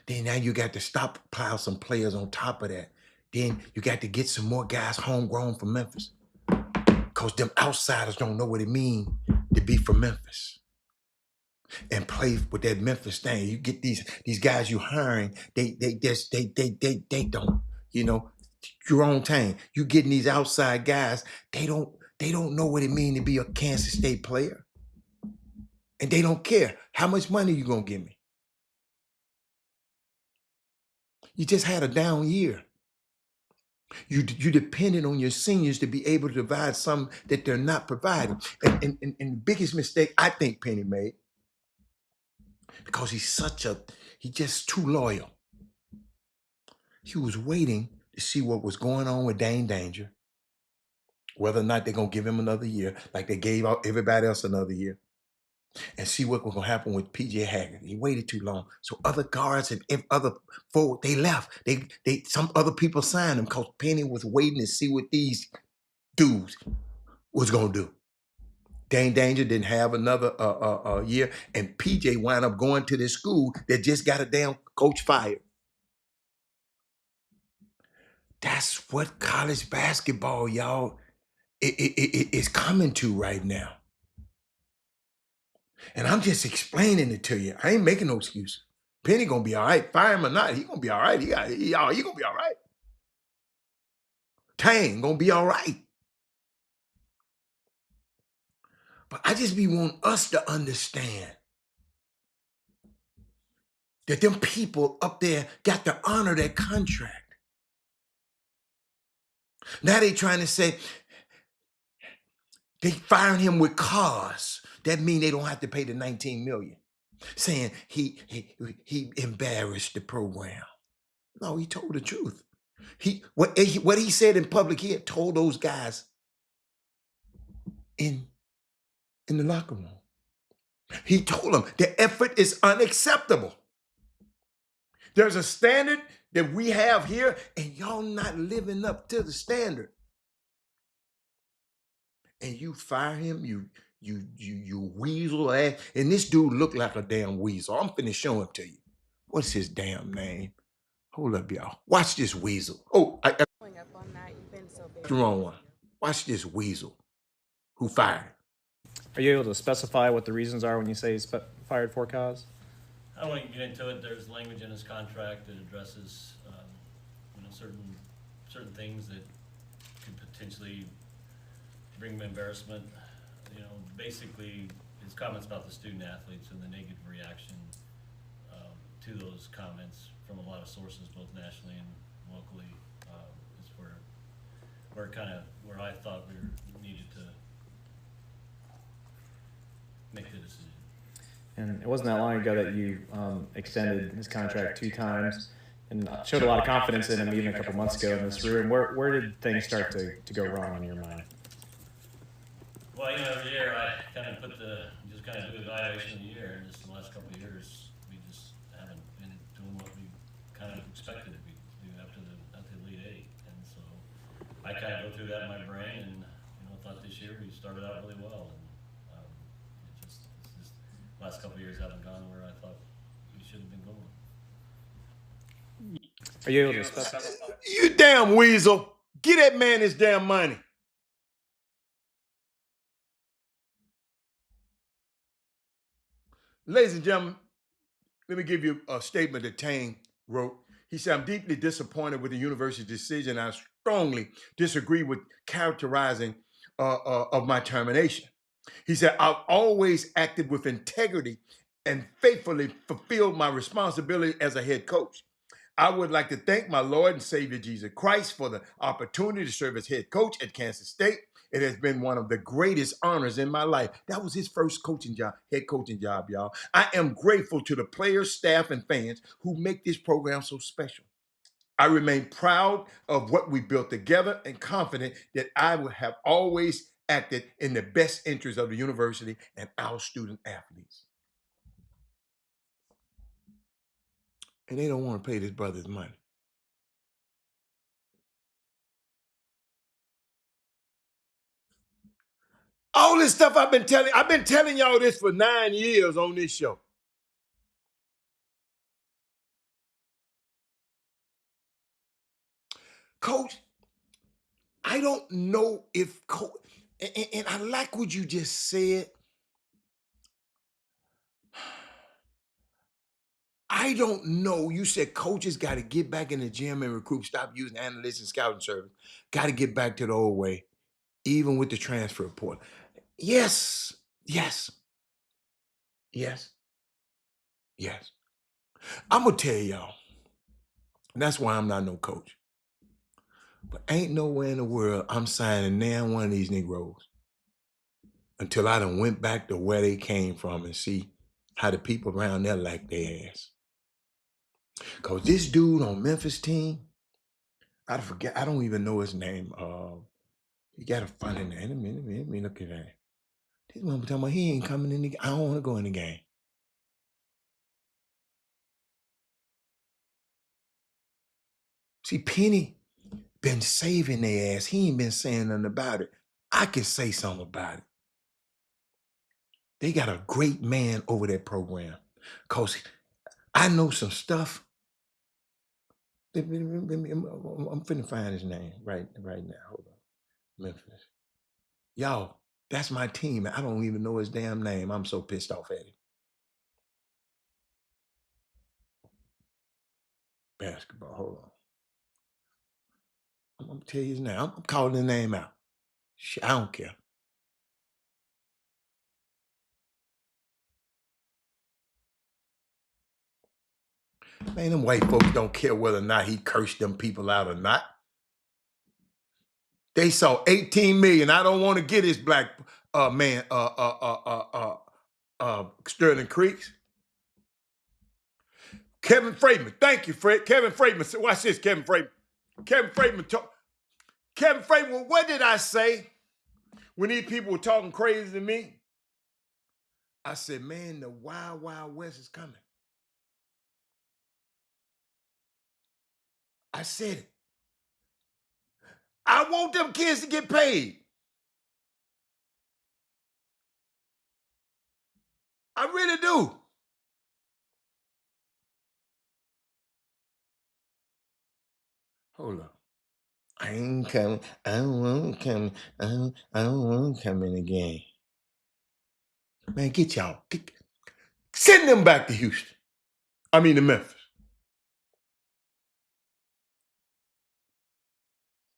Then now you got to stockpile some players on top of that. Then you got to get some more guys homegrown from Memphis. Because them outsiders don't know what it means to be from Memphis and play with that Memphis thing. You get these guys you hiring, they don't, your own team. You getting these outside guys, they don't know what it means to be a Kansas State player. And they don't care. How much money you gonna give me? You just had a down year. You depended on your seniors to be able to provide something that they're not providing. And the biggest mistake I think Penny made, because he's just too loyal. He was waiting to see what was going on with Dane Danger, whether or not they're going to give him another year, like they gave out everybody else another year, and see what was going to happen with PJ Haggard. He waited too long. So other guards and other forward, they left. Some other people signed them because Penny was waiting to see what these dudes was going to do. Dane Danger didn't have another year, and PJ wound up going to this school that just got a damn coach fired. That's what college basketball, y'all, is coming to right now. And I'm just explaining it to you. I ain't making no excuse. Penny gonna be all right. Fire him or not, he gonna be all right. He gonna be all right. Tang gonna be all right. But I just want us to understand that them people up there got to honor that contract. Now they trying to say they firing him with cause. That mean they don't have to pay the $19 million. Saying he embarrassed the program. No, he told the truth. What he said in public, he had told those guys in the locker room. He told them the effort is unacceptable. There's a standard that we have here, and y'all not living up to the standard. And you fire him, you weasel ass. And this dude looked like a damn weasel. I'm finna show him to you. What's his damn name? Hold up, y'all. Watch this weasel. Oh, Following up on that, you've been so the busy. wrong one. Watch this weasel who fired. Are you able to specify what the reasons are when you say he's fired for cause? I don't want to get into it. There's language in his contract that addresses, certain things that could potentially bring him embarrassment. Basically, his comments about the student athletes and the negative reaction to those comments from a lot of sources, both nationally and locally, is where I thought we needed to make the decision. And it wasn't that long ago that you extended his contract 2 times and showed a lot of confidence in him even a couple months ago in this room. Where did things start to go wrong in your mind? Well, every year I kind of do an evaluation of the year, and just the last couple of years we just haven't been doing what we kind of expected to do up to the Elite Eight, and so I kind of go through that in my brain, and thought this year we started out really well, and it's just last couple of years haven't gone where I thought we should have been going. Are you able to specify? You damn weasel. Get that man his damn money. Ladies and gentlemen, let me give you a statement that Tang wrote. He said, I'm deeply disappointed with the university's decision. I strongly disagree with characterizing of my termination. He said, I've always acted with integrity and faithfully fulfilled my responsibility as a head coach. I would like to thank my Lord and Savior Jesus Christ for the opportunity to serve as head coach at Kansas State. It has been one of the greatest honors in my life. That was his first coaching job, head coaching job, y'all. I am grateful to the players, staff, and fans who make this program so special. I remain proud of what we built together and confident that I would have always acted in the best interest of the university and our student athletes. And they don't want to pay this brother's money. All this stuff I've been telling y'all this for 9 years on this show. Coach, I don't know if coach, and I like what you just said. I don't know. You said coaches got to get back in the gym and recruit, stop using analytics and scouting service. Got to get back to the old way, even with the transfer portal. Yes, yes, yes, yes. I'm going to tell y'all, and that's why I'm not no coach. But ain't nowhere in the world I'm signing now one of these Negroes until I done went back to where they came from and see how the people around there like their ass. Because this dude on Memphis team, I forget, I don't even know his name. He got a funny name. Let me look at that. This one talking about he ain't coming in the game. I don't want to go in the game. See, Penny been saving their ass. He ain't been saying nothing about it. I can say something about it. They got a great man over that program. Because I know some stuff. I'm finna find his name right now. Hold on. Memphis. Y'all, that's my team. I don't even know his damn name. I'm so pissed off at him. Basketball, hold on. I'm gonna tell you his name. I'm calling his name out. I don't care. Man, them white folks don't care whether or not he cursed them people out or not. They saw 18 million. I don't want to get his black man, Sterling Creeks. Kevin Freeman. Thank you, Fred. Kevin Freeman. Watch this, Kevin Freeman. Kevin Freeman. Kevin Freeman, what did I say when these people were talking crazy to me? I said, man, the Wild Wild West is coming. I said it. I want them kids to get paid. I really do. Hold up. I ain't coming. I don't want to come. I don't want to come in again. Man, get y'all. Send them back to Houston. I mean to Memphis.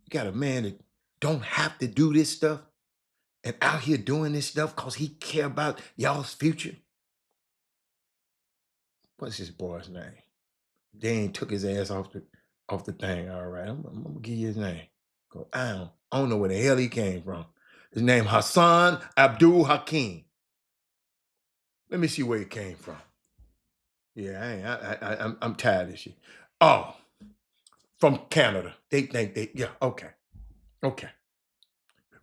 You got a man that don't have to do this stuff and out here doing this stuff because he care about y'all's future. What's his boy's name? They ain't took his ass off the thing. All right, I'm gonna give you his name. I don't know where the hell he came from. His name Hassan Abdul Hakim. Let me see where he came from. Yeah, I'm tired of this shit. Oh, from Canada. They think yeah, okay.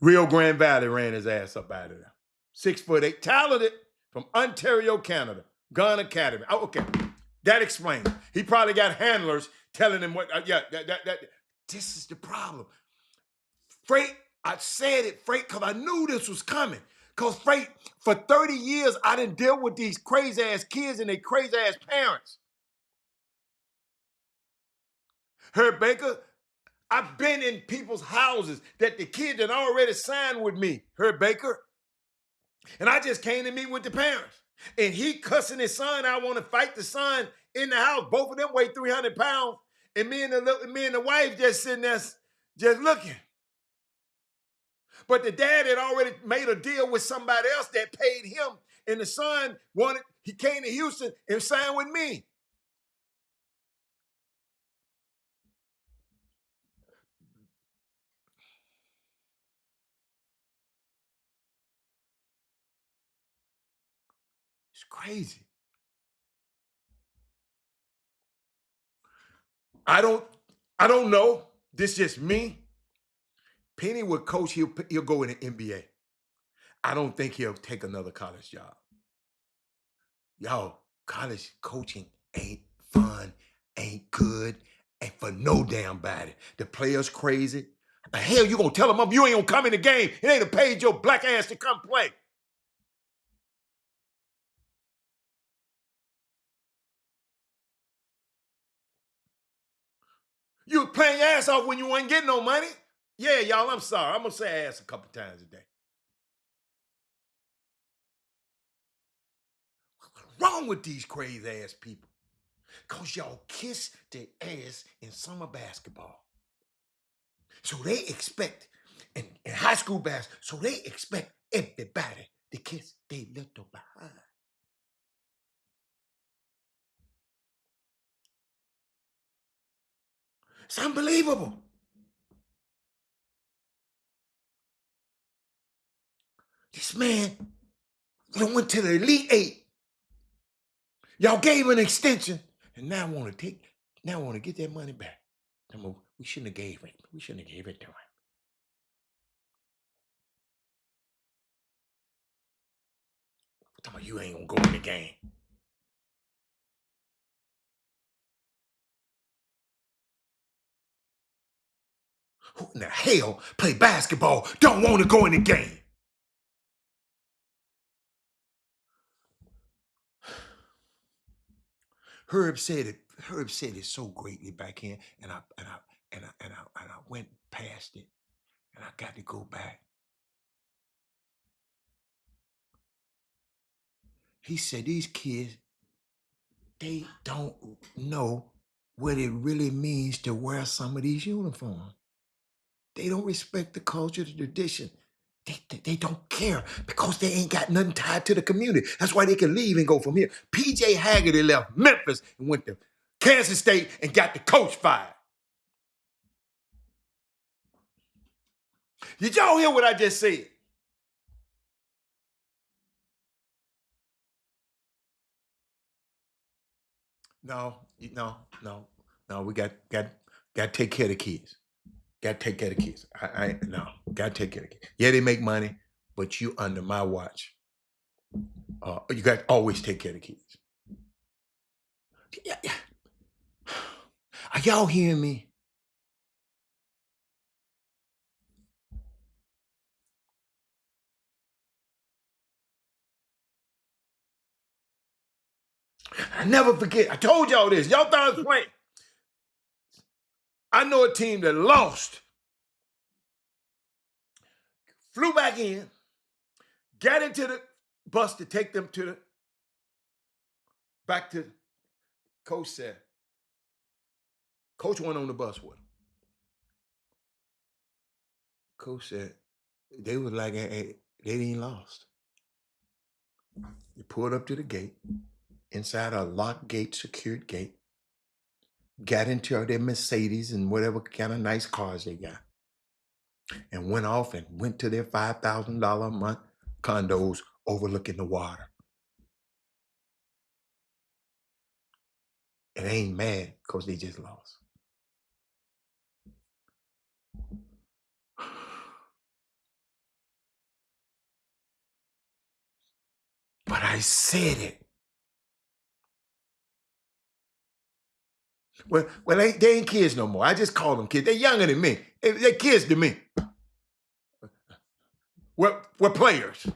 Rio Grande Valley ran his ass up out of there. 6'8", talented from Ontario, Canada. Gun Academy. Oh, okay. That explains. He probably got handlers telling him what. This is the problem. Freight, I said it, Freight, because I knew this was coming. Because, Freight, for 30 years, I didn't deal with these crazy-ass kids and their crazy-ass parents. Herb Baker, I've been in people's houses that the kid had already signed with me, Herb Baker. And I just came to meet with the parents. And he cussing his son. I want to fight the son in the house. Both of them weigh 300 pounds. And me and the wife just sitting there just looking. But the dad had already made a deal with somebody else that paid him. And the son he came to Houston and signed with me. It's crazy. I don't know. This is just me. Penny would coach, he'll go in the NBA. I don't think he'll take another college job. Yo, college coaching ain't fun, ain't good, ain't for no damn body. The players crazy. The hell you gonna tell them you ain't gonna come in the game? It ain't paid your black ass to come play. You was playing your ass off when you wasn't getting no money. Yeah, y'all, I'm sorry. I'm gonna say ass a couple times a day. What's wrong with these crazy ass people? Cause y'all kiss their ass in summer basketball. So they expect, in high school basketball, so they expect everybody to kiss their little behind. It's unbelievable. This man, went to the Elite Eight. Y'all gave him an extension, and now want to get that money back. We shouldn't have gave it. We shouldn't have gave it to him. You ain't gonna go in the game. Who in the hell play basketball don't want to go in the game? Herb said it so greatly back in, and I went past it, and I got to go back. He said these kids, they don't know what it really means to wear some of these uniforms. They don't respect the culture, the tradition. They don't care because they ain't got nothing tied to the community. That's why they can leave and go from here. PJ Haggerty left Memphis and went to Kansas State and got the coach fired. Did y'all hear what I just said? No. We got to take care of the kids. Got to take care of the kids. Got to take care of the kids. Yeah, they make money, but you under my watch. You got to always take care of the kids. Yeah. Are y'all hearing me? I never forget. I told y'all this. Y'all thought I was playing. I know a team that lost, flew back in, got into the bus to take them back to Coach said. Coach went on the bus with him. Coach said they was like, hey, they didn't lost. They pulled up to the gate, inside a locked gate, secured gate, got into their Mercedes and whatever kind of nice cars they got, and went off and went to their $5,000 a month condos overlooking the water. And they ain't mad because they just lost. But I said it. Well, they ain't kids no more. I just call them kids. They're younger than me. They're kids to me. We're players.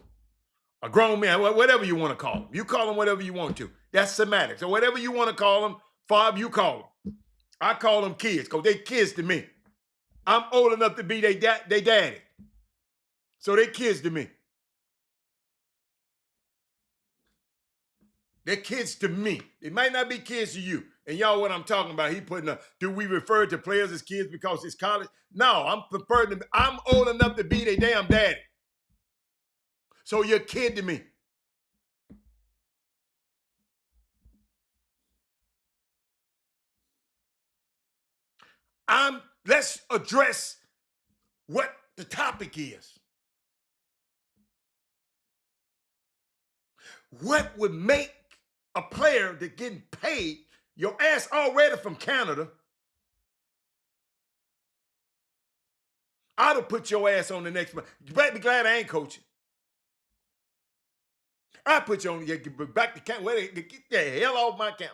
A grown man, whatever you want to call them. You call them whatever you want to. That's semantics. So whatever you want to call them, Fob, you call them. I call them kids because they kids to me. I'm old enough to be they daddy. So they kids to me. They're kids to me. They might not be kids to you. And y'all, what I'm talking about, he putting up, do we refer to players as kids because it's college? No, I'm old enough to be their damn daddy. So you're a kid to me. Let's address what the topic is. What would make a player that getting paid your ass already from Canada? I'd have put your ass on the next one. You better be glad I ain't coaching. I put you on back to Canada. Get the hell off my camp.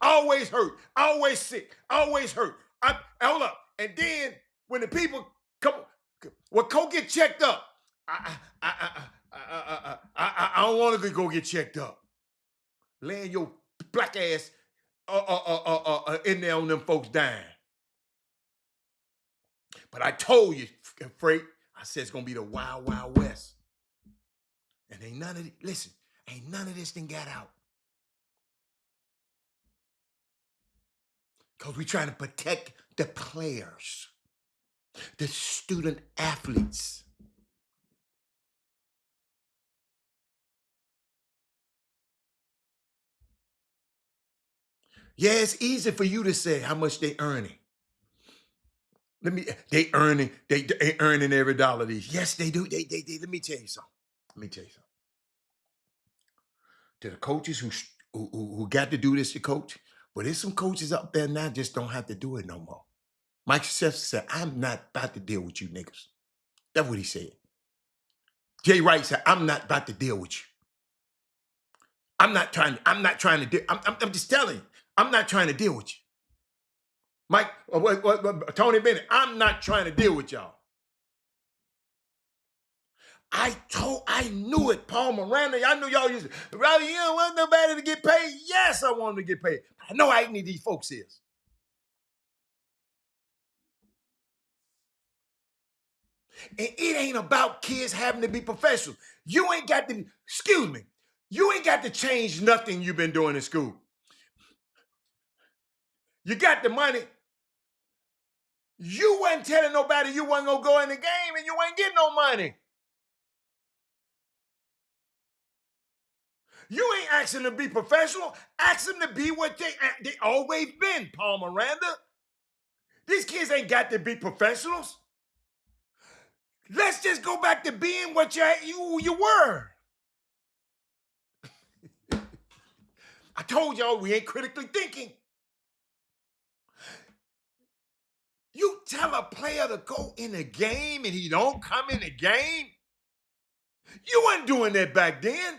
Always hurt, always sick, always hurt. Hold up. And then when the people come, well, go get checked up. I don't want to go get checked up. Laying your black ass in there on them folks dying. But I told you, Freight, I said it's gonna be the Wild Wild West. And ain't none of this thing got out. Because we're trying to protect the players, the student athletes. Yeah, it's easy for you to say how much they earning. They earning every dollar of these. Yes, they do. They let me tell you something. To the coaches who got to do this to coach, but there's some coaches up there now just don't have to do it no more. Mike Krzyzewski said, I'm not about to deal with you niggas. That's what he said. Jay Wright said, I'm not about to deal with you. I'm just telling you, I'm not trying to deal with you. Mike, Tony Bennett, I'm not trying to deal with y'all. I knew it, Paul Miranda. I knew y'all used to, rather you don't want nobody to get paid. Yes, I want them to get paid. I know how ignorant these folks is. And it ain't about kids having to be professionals. You ain't got to, you ain't got to change nothing you've been doing in school. You got the money. You wasn't telling nobody you wasn't going to go in the game and you ain't getting no money. You ain't asking them to be professional. Ask them to be what they always been, Paul Miranda. These kids ain't got to be professionals. Let's just go back to being what you were. I told y'all we ain't critically thinking. You tell a player to go in the game and he don't come in the game. You weren't doing that back then.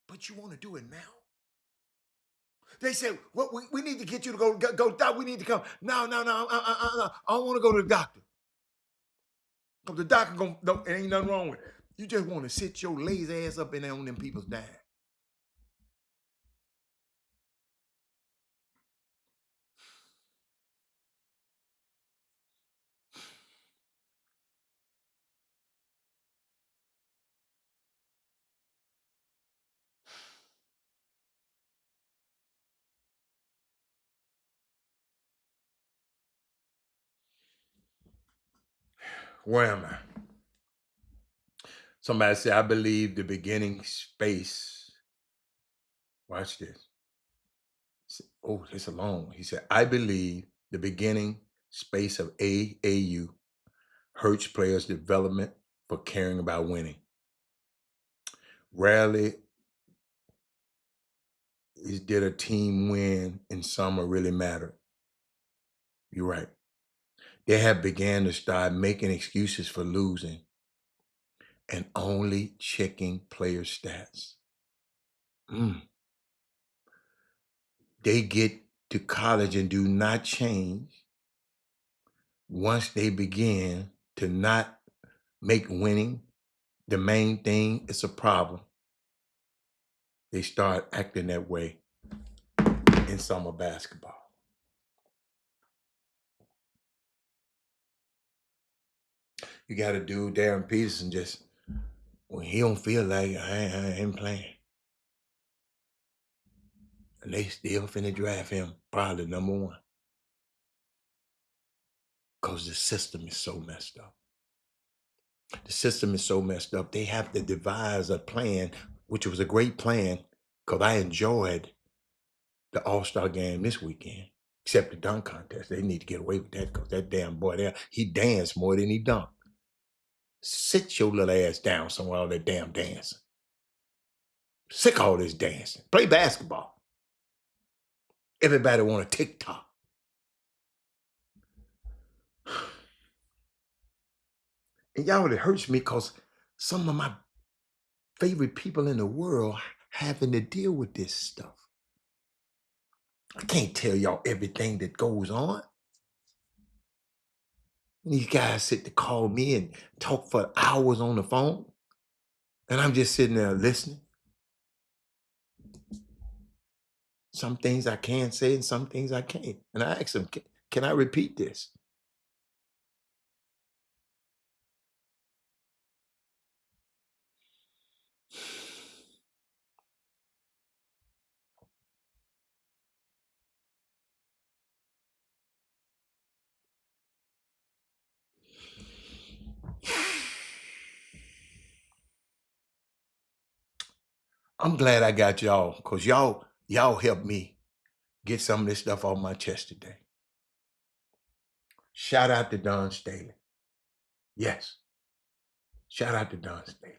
But you want to do it now. They said, well, we need to get you to go, doc, we need to come. No, I don't want to go to the doctor. Because the doctor, it ain't nothing wrong with it. You just want to sit your lazy ass up in there on them people's dime. Where am I? Somebody said, I believe the beginning space. Watch this. Oh, it's a long. He said, I believe the beginning space of AAU hurts players' development for caring about winning. Rarely did a team win in summer really matter. You're right. They have began to start making excuses for losing and only checking player stats. They get to college and do not change once they begin to not make winning the main thing, it's a problem. They start acting that way in summer basketball. You got to do Darren Peterson just when he don't feel like I ain't playing. And they still finna draft him probably number 1. Because the system is so messed up. The system is so messed up. They have to devise a plan, which was a great plan, because I enjoyed the All-Star game this weekend, except the dunk contest. They need to get away with that because that damn boy there, he danced more than he dunked. Sit your little ass down somewhere, all that damn dancing. Sick of all this dancing. Play basketball. Everybody want a TikTok. And y'all, it hurts me because some of my favorite people in the world having to deal with this stuff. I can't tell y'all everything that goes on. These guys sit to call me and talk for hours on the phone, and I'm just sitting there listening. Some things I can say and some things I can't. And I ask them, can I repeat this? I'm glad I got y'all because y'all helped me get some of this stuff off my chest today. Shout out to Don Staley. Yes. Shout out to Don Staley.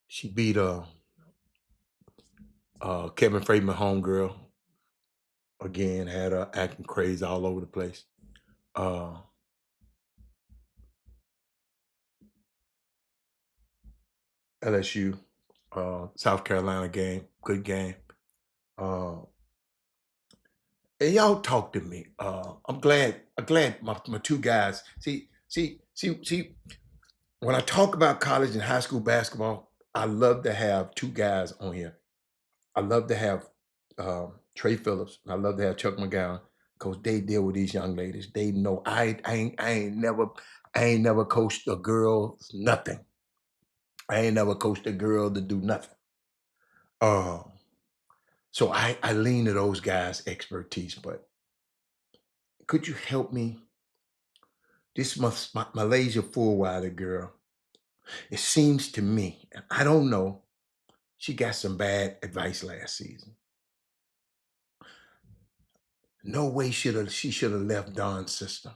She beat Kevin Freeman homegirl again, had her acting crazy all over the place. LSU, South Carolina game, good game. And y'all talk to me. I'm glad my 2 guys. See, when I talk about college and high school basketball, I love to have 2 guys on here. I love to have Trey Phillips. I love to have Chuck McGowan because they deal with these young ladies. They know I ain't never coached a girl nothing. I ain't never coached a girl to do nothing. So I lean to those guys' expertise, but could you help me? This Malaysia forwarder girl, it seems to me, and I don't know, she got some bad advice last season. No way she should have left Don's system.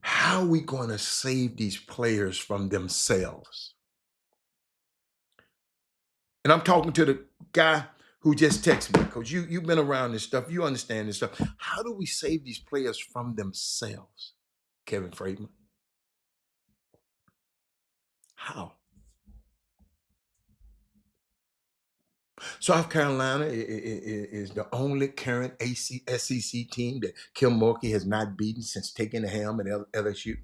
How are we going to save these players from themselves? And I'm talking to the guy who just texted me, because you've been around this stuff, you understand this stuff. How do we save these players from themselves, Kevin Freeman? How? South Carolina is the only current SEC team that Kim Mulkey has not beaten since taking the helm at LSU.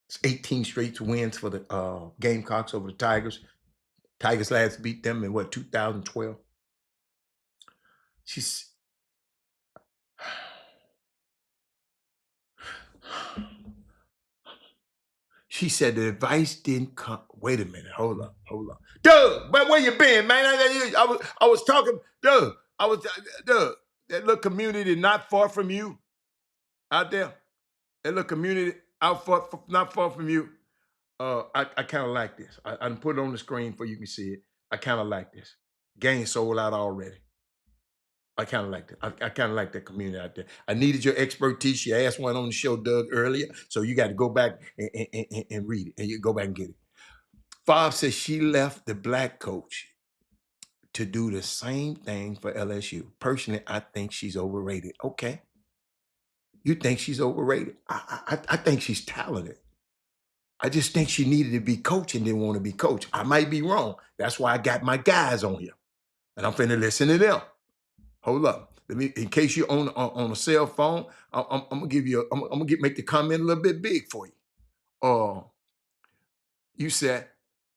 It's 18 straight wins for the Gamecocks over the Tigers. Tigers last beat them in 2012. She said the advice didn't come. Wait a minute. Hold up. Doug, but where you been, man? I was talking, Doug. Doug, that little community not far from you out there. That little community not far from you. I kind of like this. I put it on the screen for you can see it. I kind of like this. Game sold out already. I kind of like that. I kind of like that community out there. I needed your expertise. You asked one on the show, Doug, earlier. So you got to go back and read it. And you go back and get it. Fob says she left the black coach to do the same thing for LSU. Personally, I think she's overrated. Okay. You think she's overrated? I think she's talented. I just think she needed to be coached and didn't want to be coached. I might be wrong. That's why I got my guys on here. And I'm finna listen to them. Hold up. Let me, in case you're on a cell phone, I'm gonna give you. I'm gonna make the comment a little bit big for you. You said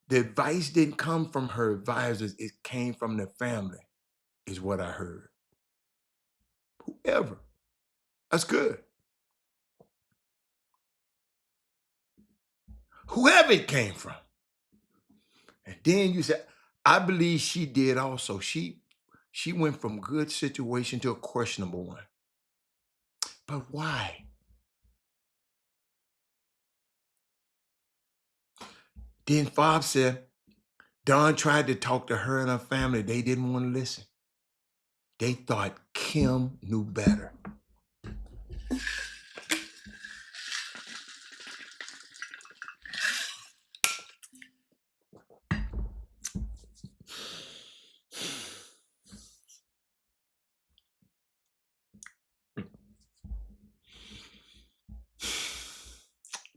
the advice didn't come from her advisors; it came from the family, is what I heard. Whoever. That's good. Whoever it came from. And then you said, I believe she did also. She went from good situation to a questionable one. But why? Then Fob said, Don tried to talk to her and her family. They didn't want to listen. They thought Kim knew better.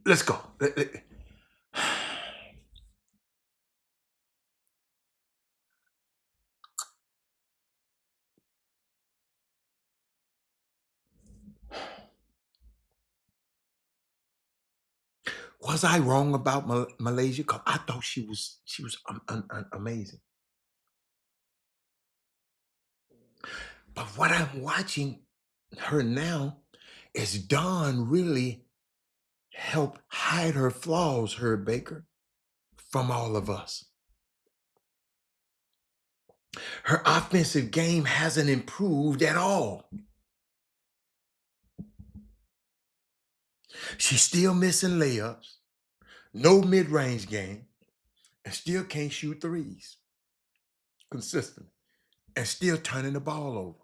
Let's go. Was I wrong about Malaysia? Because I thought she was amazing. But what I'm watching her now is Dawn really helped hide her flaws, Herb Baker, from all of us. Her offensive game hasn't improved at all. She's still missing layups, no mid-range game, and still can't shoot threes consistently, and still turning the ball over.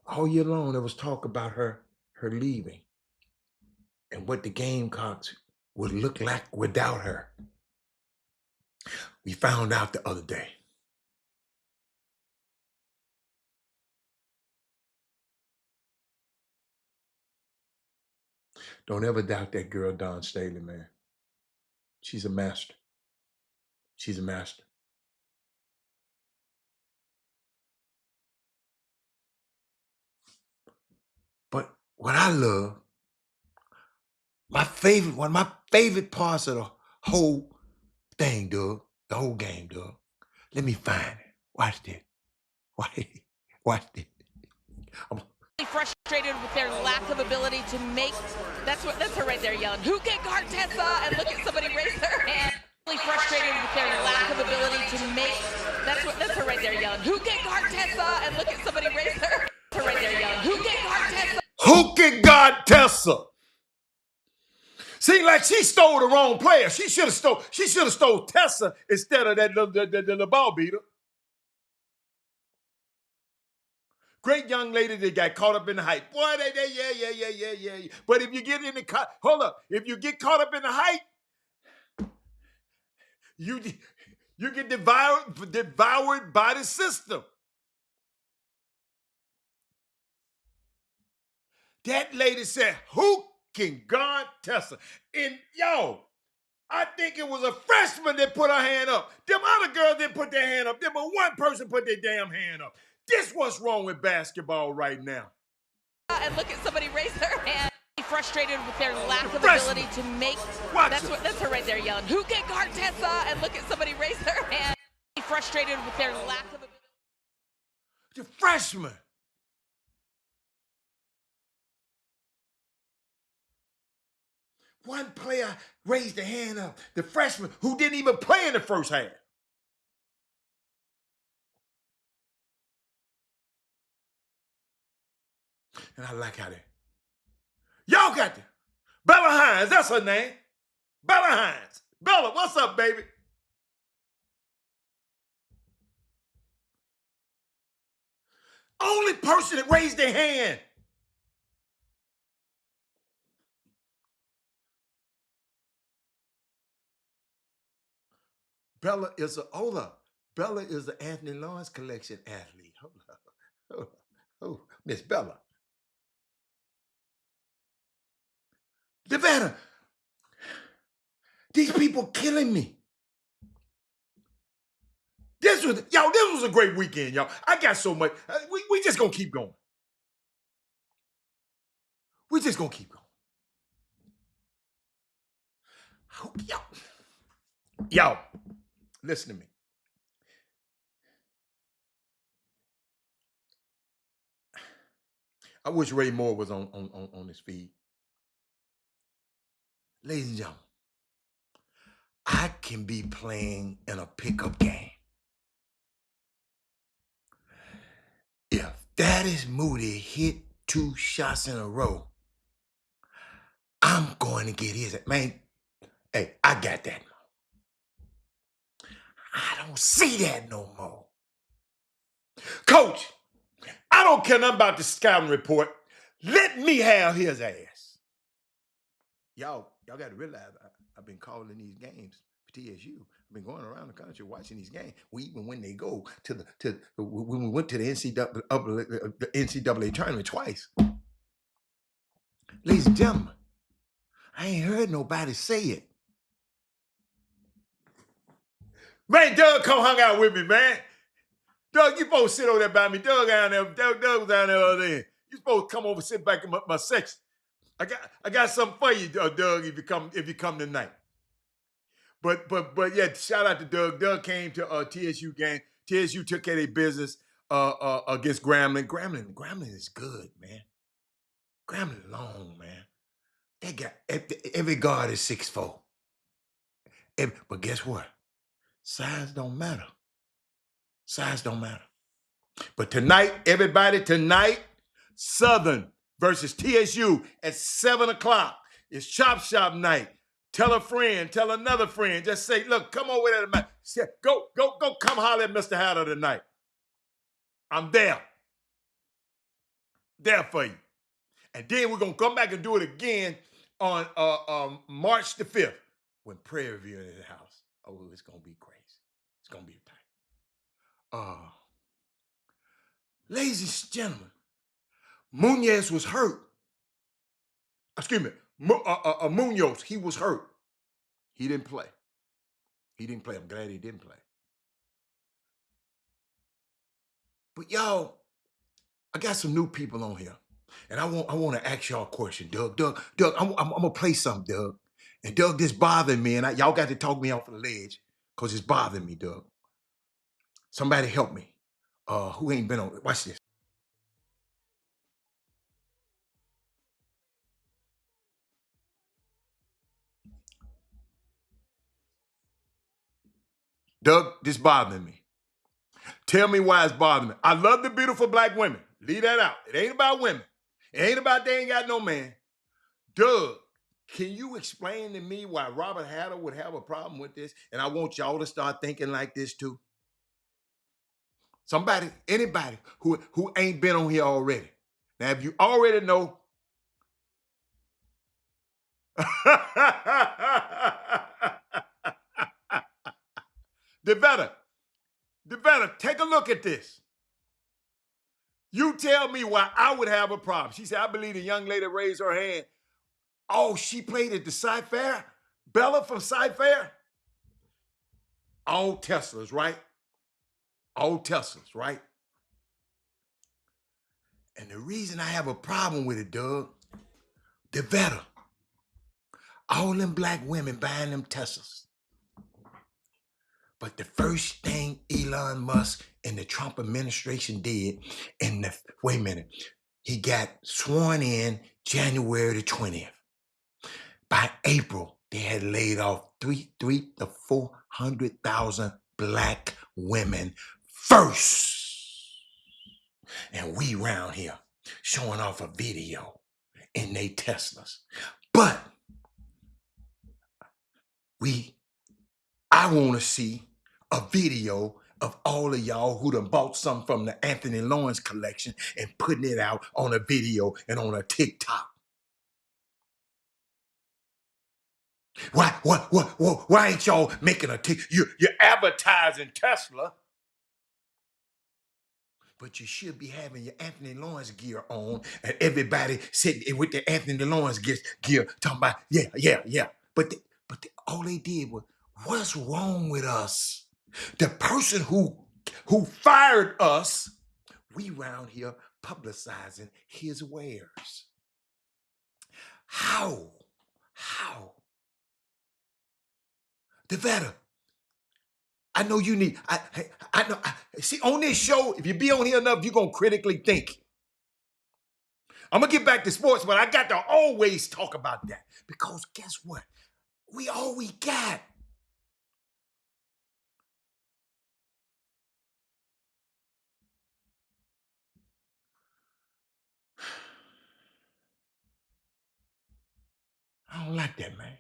All year long, there was talk about her leaving and what the Gamecocks would look like without her. We found out the other day. Don't ever doubt that girl, Dawn Staley, man. She's a master. She's a master. But what I love, one of my favorite parts of the whole thing, Doug, the whole game, Doug. Let me find it. Watch this. Watch this. I'm frustrated with their lack of ability to make. That's her right there yelling. Who can guard Tessa? And look at somebody raise their hand. Frustrated with their lack of ability to make. That's her right there yelling. Who can guard Tessa? And look at somebody raise their hand. Her right there yelling. Who can guard Tessa? Who can guard Tessa? Seems like she stole the wrong player. She should have stole Tessa instead of the ball beater. Great young lady that got caught up in the hype. Boy, yeah. But if you get in the hold up, if you get caught up in the hype, you get devoured by the system. That lady said, who can guard Tessa? And yo, I think it was a freshman that put her hand up. Them other girls didn't put their hand up. Them but one person put their damn hand up. This what's wrong with basketball right now. And look at somebody raise their hand. Frustrated with their lack of ability to make. That's her right there yelling. Who can guard Tessa? And look at somebody raise their hand. Frustrated with their lack of ability. The freshman. One player raised the hand up. The freshman who didn't even play in the first half. And I like how they. Y'all got the Bella Hines, that's her name. Bella Hines. Bella, what's up, baby? Only person that raised their hand. Bella is hold up. Bella is the Anthony Lawrence Collection athlete. Hold up. Hold up. Oh, Miss Bella. Devetta, these people killing me. This was a great weekend, y'all. I got so much. We just gonna keep going. We just gonna keep going. Y'all, listen to me. I wish Ray Moore was on this feed. Ladies and gentlemen, I can be playing in a pickup game. If Daddy's Moody hit 2 shots in a row, I'm going to get his. Man, hey, I got that. I don't see that no more. Coach, I don't care nothing about the scouting report. Let me have his ass. Y'all got to realize I've been calling these games for TSU. I've been going around the country watching these games. Even when they go when we went to the NCAA tournament twice. Ladies and gentlemen, I ain't heard nobody say it. Man, Doug come hung out with me, man. Doug, you supposed to sit over there by me. Doug was down there other day. You supposed to come over and sit back in my section. I got something for you, Doug, if you come tonight. But yeah, shout out to Doug. Doug came to TSU game. TSU took care of their business against Grambling. Grambling is good, man. Grambling long, man. They got every guard is 6'4". But guess what? Size don't matter. Size don't matter. But tonight, everybody, Southern versus TSU at 7 o'clock. It's Chop Shop night. Tell a friend, tell another friend. Just say, look, come over there tonight. Go, come holler at Mr. Hatter tonight. I'm there. There for you. And then we're going to come back and do it again on March the 5th when Prairie View is in the house. Oh, it's going to be crazy. It's going to be tight. Ladies and gentlemen, Munoz was hurt. Excuse me, Munoz, he was hurt. He didn't play. I'm glad he didn't play. But y'all, I got some new people on here, and I want to ask y'all a question, Doug. I'm gonna play something, Doug. And Doug, this bothering me, and y'all got to talk me off the ledge because it's bothering me, Doug. Somebody help me. Who ain't been on? Watch this. Doug, this bothering me. Tell me why it's bothering me. I love the beautiful black women. Leave that out. It ain't about women. It ain't about they ain't got no man. Doug, can you explain to me why Robert Hatter would have a problem with this? And I want y'all to start thinking like this too. Somebody, anybody who ain't been on here already. Now, if you already know, Devetta, take a look at this. You tell me why I would have a problem. She said, I believe the young lady raised her hand. Oh, she played at the Sci Fair? Bella from Sci Fair? All Teslas, right? All Teslas, right? And the reason I have a problem with it, Doug, Devetta, all them black women buying them Teslas. But the first thing Elon Musk and the Trump administration did, wait a minute, he got sworn in January the 20th. By April, they had laid off 300,000 to 400,000 black women first. And we round here showing off a video in they Teslas. But I want to see a video of all of y'all who done bought something from the Anthony Lawrence collection and putting it out on a video and on a TikTok. Why ain't y'all making you're advertising Tesla, but you should be having your Anthony Lawrence gear on, and everybody sitting with their Anthony Lawrence gear talking about, yeah. But all they did was, what's wrong with us? The person who fired us, we round here publicizing his wares. How? Devetta, I know you need, I know, see, on this show, if you be on here enough, you're going to critically think. I'm going to get back to sports, but I got to always talk about that. Because guess what? We all we got. I don't like that, man.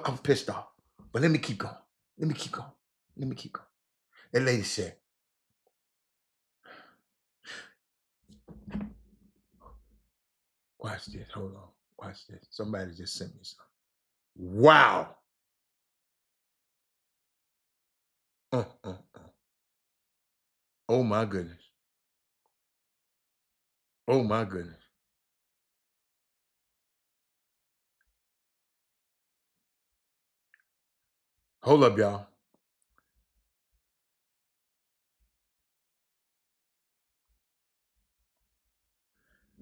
I'm pissed off. But let me keep going. That lady said, watch this. Hold on. Watch this. Somebody just sent me something. Wow. Oh, my goodness. Oh, my goodness. Hold up, y'all.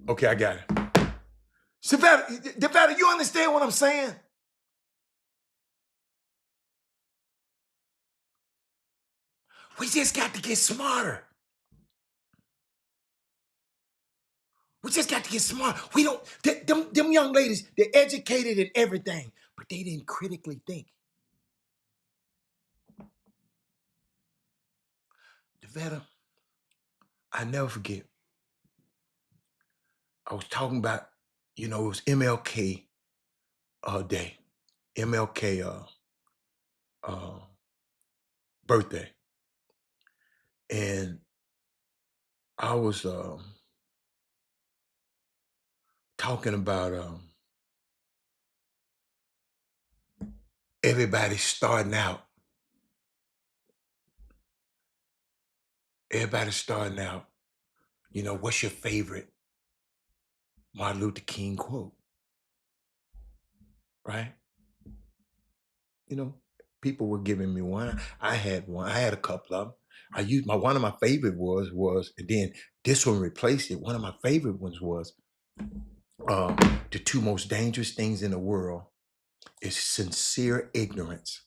Okay, I got it. Devetta, you understand what I'm saying? We just got to get smarter. We just got to get smart. We don't, them young ladies, they're educated in everything, but they didn't critically think. Devetta, I never forget. I was talking about, it was MLK Day, MLK birthday. And I was talking about everybody starting out. What's your favorite Martin Luther King quote? Right? People were giving me one. I had one. I had a couple of them. I used one of my favorite was, and then this one replaced it. One of my favorite ones was, the two most dangerous things in the world is sincere ignorance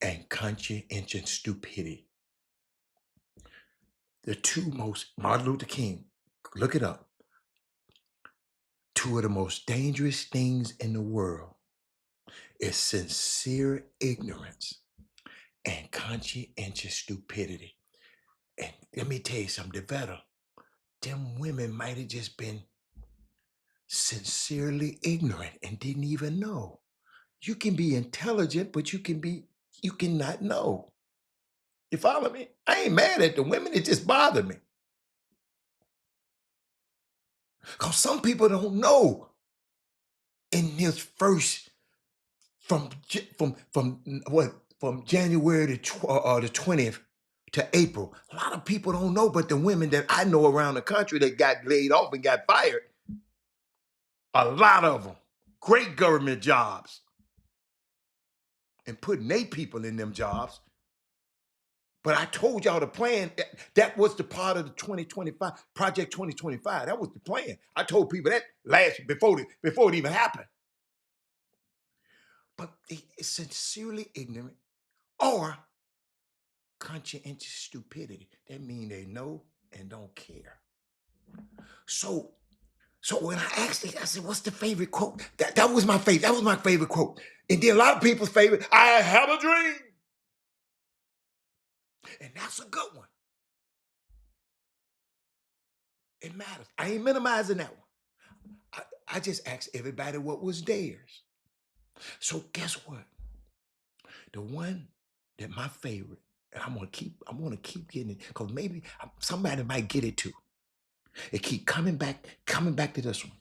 and conscientious stupidity. The two most, Martin Luther King, look it up. Two of the most dangerous things in the world is sincere ignorance and conscientious stupidity. And let me tell you something, Devetta, them women might have just been sincerely ignorant and didn't even know. You can be intelligent, but you cannot know. You follow me? I ain't mad at the women, it just bothered me. Because some people don't know in his first, from January the 20th to April. A lot of people don't know, but the women that I know around the country that got laid off and got fired, a lot of them, great government jobs, and putting their people in them jobs. But I told y'all the plan, that was the part of the 2025, Project 2025. That was the plan. I told people that before it even happened. But it's sincerely ignorant or conscientious stupidity. That means they know and don't care. So when I asked it, I said, what's the favorite quote? That was my favorite. That was my favorite quote. And then a lot of people's favorite, I have a dream. And that's a good one. It matters. I ain't minimizing that one. I just asked everybody what was theirs. So guess what? The one that my favorite, and I'm gonna keep getting it, because maybe somebody might get it too. It keep coming back to this one.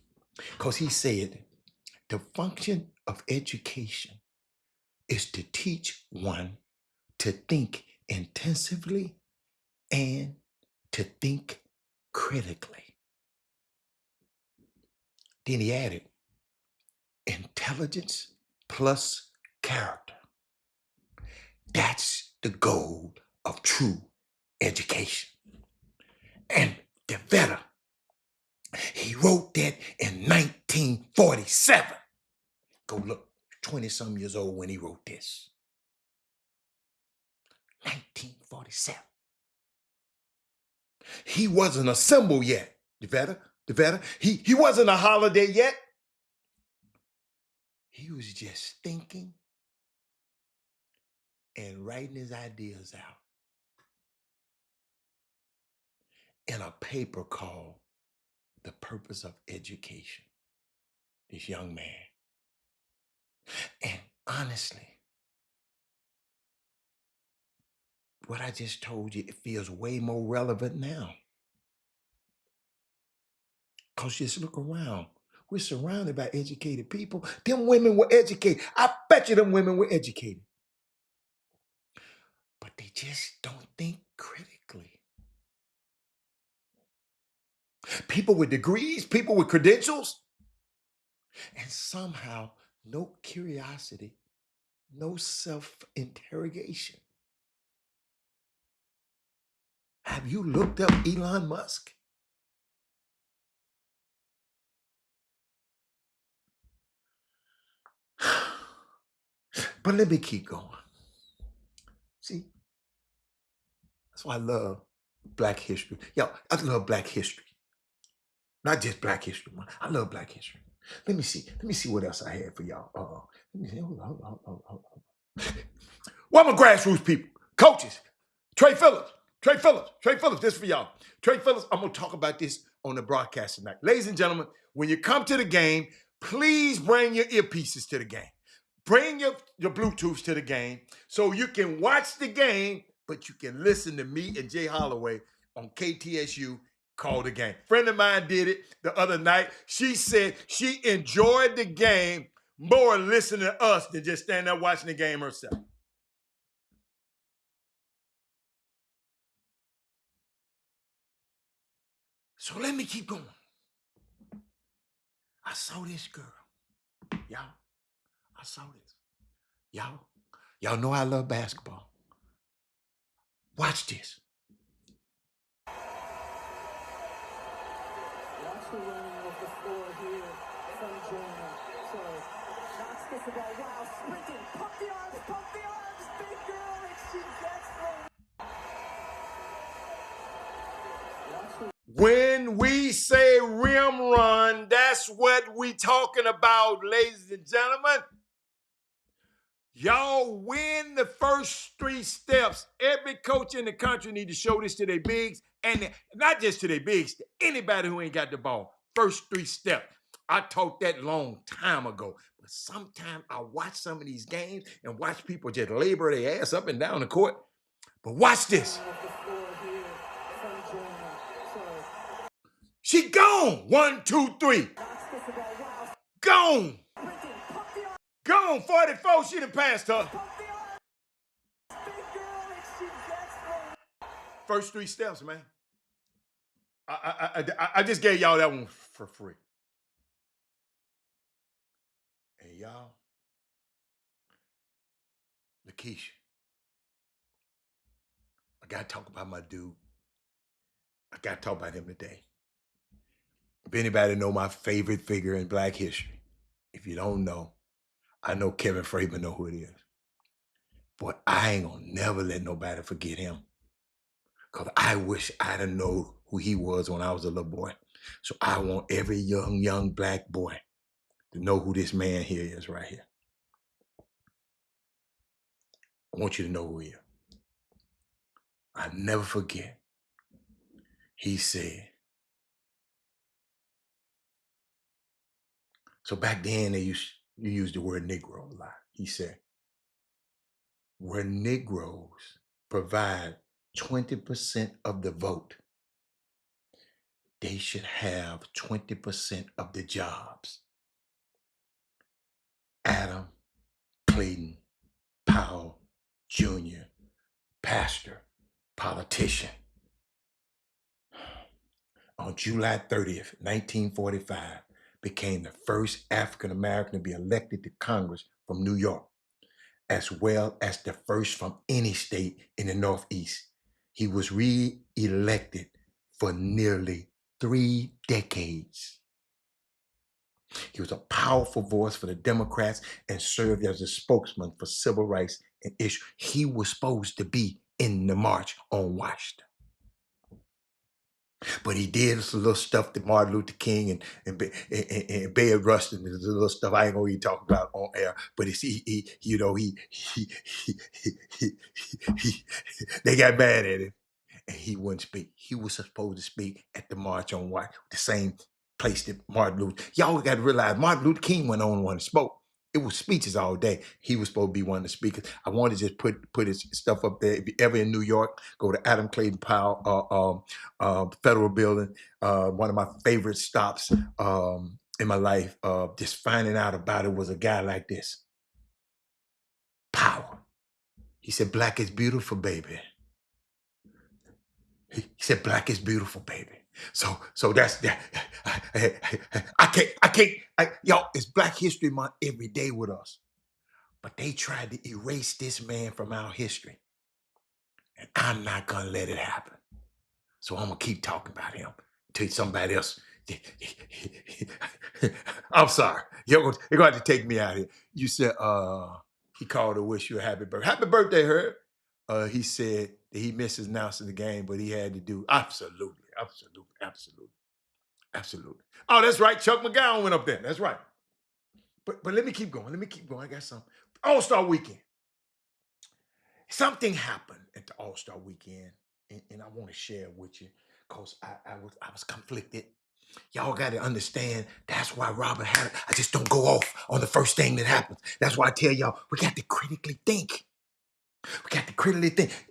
Because he said the function of education is to teach one to think intensively and to think critically. Then he added, intelligence plus character. That's the goal of true education. And DeVetta, he wrote that in 1947. Go look, 20-some years old when he wrote this. 1947. He wasn't a symbol yet, DeVetta. He wasn't a holiday yet. He was just thinking and writing his ideas out in a paper called The Purpose of Education. This young man. And honestly, what I just told you, it feels way more relevant now. Because just look around. We're surrounded by educated people. Them women were educated. I bet you them women were educated. But they just don't think critically. People with degrees, people with credentials, and somehow no curiosity, no self-interrogation. Have you looked up Elon Musk? But let me keep going. See, that's why I love Black history. Yo, I love Black history. Not just Black History Month. I love Black history. Let me see what else I had for y'all. Let me see. Hold on. Well, I'm a grassroots people, coaches. Trey Phillips. This for y'all. Trey Phillips, I'm going to talk about this on the broadcast tonight. Ladies and gentlemen, when you come to the game, please bring your earpieces to the game. Bring your Bluetooths to the game so you can watch the game, but you can listen to me and Jay Holloway on KTSU Call the Game. Friend of mine did it the other night. She said she enjoyed the game more listening to us than just standing there watching the game herself. So let me keep going. I saw this girl. Y'all, I saw this. Y'all know I love basketball. Watch this. Watch the running of the floor here from Jonah. So, knocks this about wow, sprinting, pump the arms, big girl, and she gets from. When we say rim run, that's what we talking about, ladies and gentlemen. Y'all win the first 3 steps. Every coach in the country need to show this to their bigs, and not just to their bigs, to anybody who ain't got the ball. First 3 steps. I taught that long time ago. But sometimes I watch some of these games and watch people just labor their ass up and down the court. But watch this. She gone. 1, 2, 3. Gone. Gone. 44. She done passed her. First 3 steps, man. I just gave y'all that one for free. And y'all, Lakeisha, I got to talk about my dude. I got to talk about him today. If anybody know my favorite figure in Black history, if you don't know, I know Kevin Frazier know who it is. But I ain't gonna never let nobody forget him. Because I wish I'd have known who he was when I was a little boy. So I want every young Black boy to know who this man here is right here. I want you to know who he is. I'll never forget. He said, so back then you used the word Negro a lot. He said, where Negroes provide 20% of the vote, they should have 20% of the jobs. Adam Clayton Powell Jr., pastor, politician. On July 30th, 1945, became the first African American to be elected to Congress from New York, as well as the first from any state in the Northeast. He was re-elected for nearly 3 decades. He was a powerful voice for the Democrats and served as a spokesman for civil rights and issues. He was supposed to be in the March on Washington. But he did some little stuff that Martin Luther King and Bayard Rustin, there's a little stuff I ain't gonna even talk about on air. But it's, they got mad at him, and he wouldn't speak. He was supposed to speak at the March on Washington, the same place that Martin Luther. Y'all got to realize Martin Luther King went on one and spoke. It was speeches all day. He was supposed to be one of the speakers. I wanted to just put his stuff up there. If you're ever in New York, go to Adam Clayton Powell Federal Building. One of my favorite stops in my life. Just finding out about it was a guy like this. Power. He said, "Black is beautiful, baby." He said, "Black is beautiful, baby." So that's that. Y'all, it's Black History Month every day with us. But they tried to erase this man from our history. And I'm not going to let it happen. So I'm going to keep talking about him until somebody else. I'm sorry. You're going to have to take me out here. You said he called to wish you a happy birthday. Happy birthday, Herb. He said that he misses announcing the game, but he had to do. Absolutely. Oh, that's right. Chuck McGowan went up there. That's right. But let me keep going. I got some. All-Star Weekend. Something happened at the All-Star Weekend, and I want to share it with you because I was conflicted. Y'all got to understand, that's why Robert had I just don't go off on the first thing that happens. That's why I tell y'all, we got to critically think.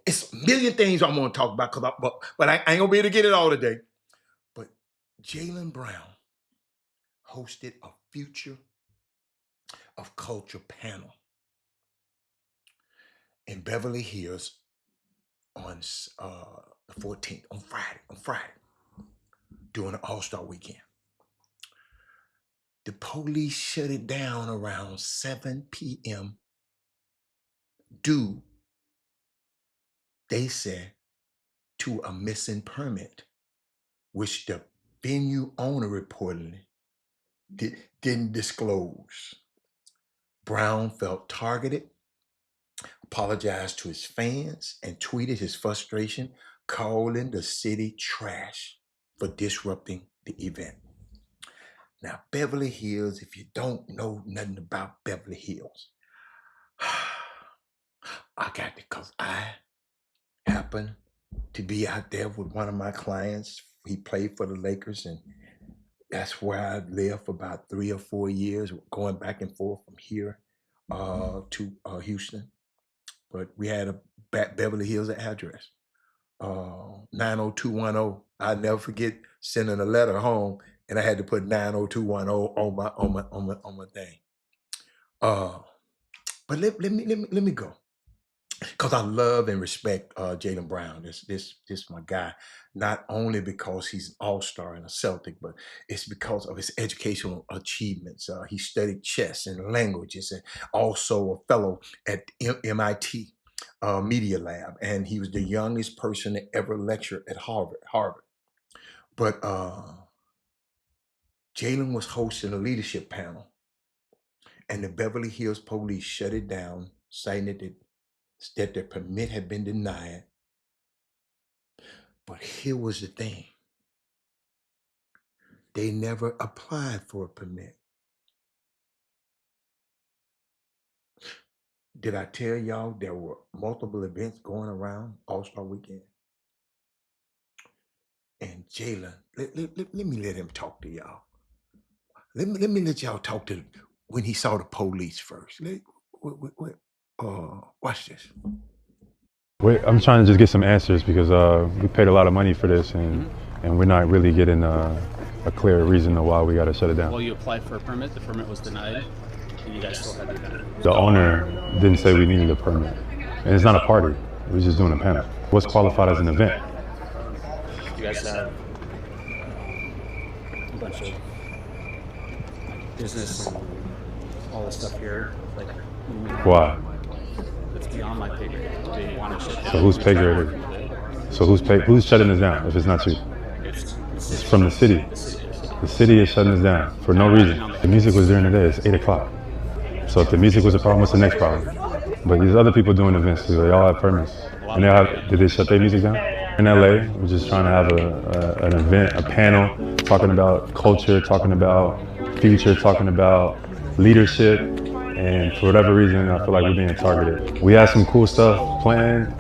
It's a million things I'm going to talk about, but I ain't going to be able to get it all today. But Jaylen Brown hosted a Future of Culture panel in Beverly Hills on the 14th, on Friday, during the All-Star Weekend. The police shut it down around 7 p.m. due, they said, to a missing permit, which the venue owner reportedly didn't disclose. Brown felt targeted, apologized to his fans, and tweeted his frustration, calling the city trash for disrupting the event. Now, Beverly Hills, if you don't know nothing about Beverly Hills, I got it because I happen to be out there with one of my clients. He played for the Lakers, and that's where I lived for about 3 or 4 years, going back and forth from here to Houston. But we had a Beverly Hills address, 90210. I'll never forget sending a letter home, and I had to put 90210 on my thing. But let me go, because I love and respect Jaylen Brown. This my guy, not only because he's an all-star and a Celtic, but it's because of his educational achievements. He studied chess and languages, and also a fellow at MIT Media Lab, and he was the youngest person to ever lecture at Harvard. But Jaylen was hosting a leadership panel, and the Beverly Hills police shut it down, citing that their permit had been denied. But here was the thing. They never applied for a permit. Did I tell y'all there were multiple events going around All-Star Weekend? And Jaylen, let me let him talk to y'all. Let me let y'all talk to when he saw the police first. Watch this. I'm trying to just get some answers because we paid a lot of money for this, and we're not really getting a clear reason of why we got to shut it down. Well, you applied for a permit. The permit was denied. and you guys still had the event. The owner didn't say we needed a permit. And it's not a party. We're just doing a panel. What's qualified as an event? You guys have a bunch of business and all this stuff here. Like, Why? it's beyond my pay grade. They want to shut down. So whose pay grade is it? So who's shutting this down if it's not you? It's from the city. The city is shutting this down for no reason. The music was during the day. It's 8 o'clock. So if the music was a problem, what's the next problem? But these other people doing events too. They all have permits. And did they shut their music down? In LA, we're just trying to have an event, a panel, talking about culture, talking about future, talking about leadership. And for whatever reason, I feel like we're being targeted. We had some cool stuff planned.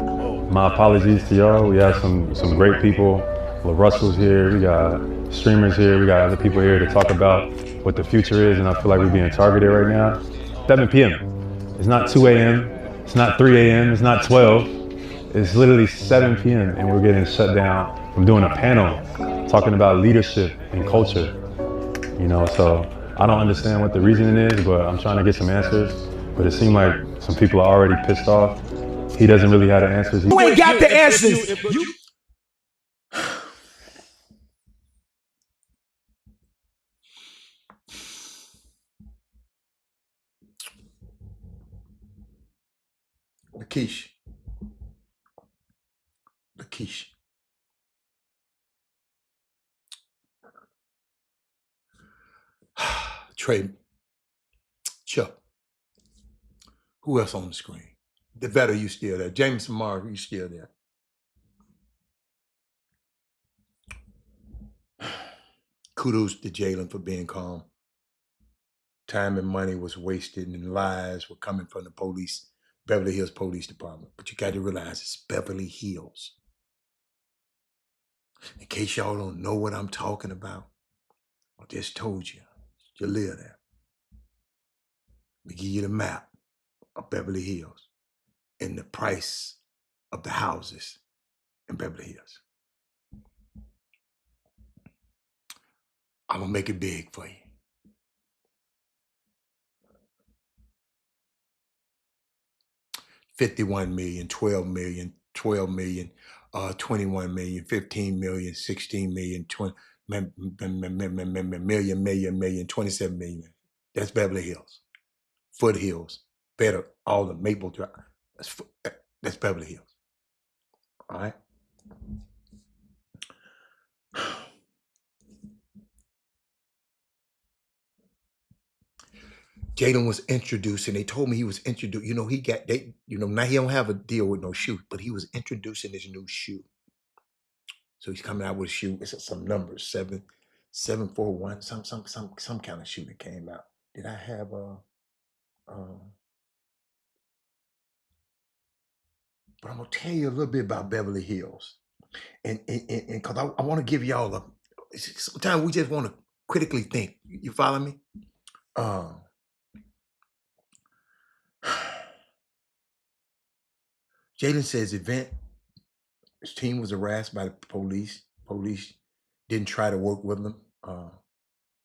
My apologies to y'all. We had some great people. LaRussell's here. We got streamers here. We got other people here to talk about what the future is. And I feel like we're being targeted right now. 7 p.m. It's not 2 a.m. It's not 3 a.m. It's not 12. It's literally 7 p.m. and we're getting shut down from doing a panel talking about leadership and culture. You know, so I don't understand what the reasoning is, but I'm trying to get some answers. But it seemed like some people are already pissed off. He doesn't really have the answers. You ain't got the answers. Lakeisha. Trey, Chuck. Who else on the screen? The vetter, you still there. James Marr, you still there. Kudos to Jalen for being calm. Time and money was wasted and lies were coming from the police, Beverly Hills Police Department. But you got to realize it's Beverly Hills. In case y'all don't know what I'm talking about, I just told you, you live there. We give you the map of Beverly Hills and the price of the houses in Beverly Hills. I'm gonna make it big for you. $51 million, $12 million, $12 million, 21 million, 15 million, 16 million, 20 million, 27 million. That's Beverly Hills. Foothills, better, all the Maple Drive. That's Beverly Hills. All right. Jaden was introducing, they told me he was introduced, now he don't have a deal with no shoe, but he was introducing his new shoe. So he's coming out with a shoe, it's some numbers, 741, some kind of shoe that came out. Did I have but I'm gonna tell you a little bit about Beverly Hills. And because I want to give y'all sometimes we just want to critically think. You follow me? Jaden says his team was harassed by the police. Police didn't try to work with them.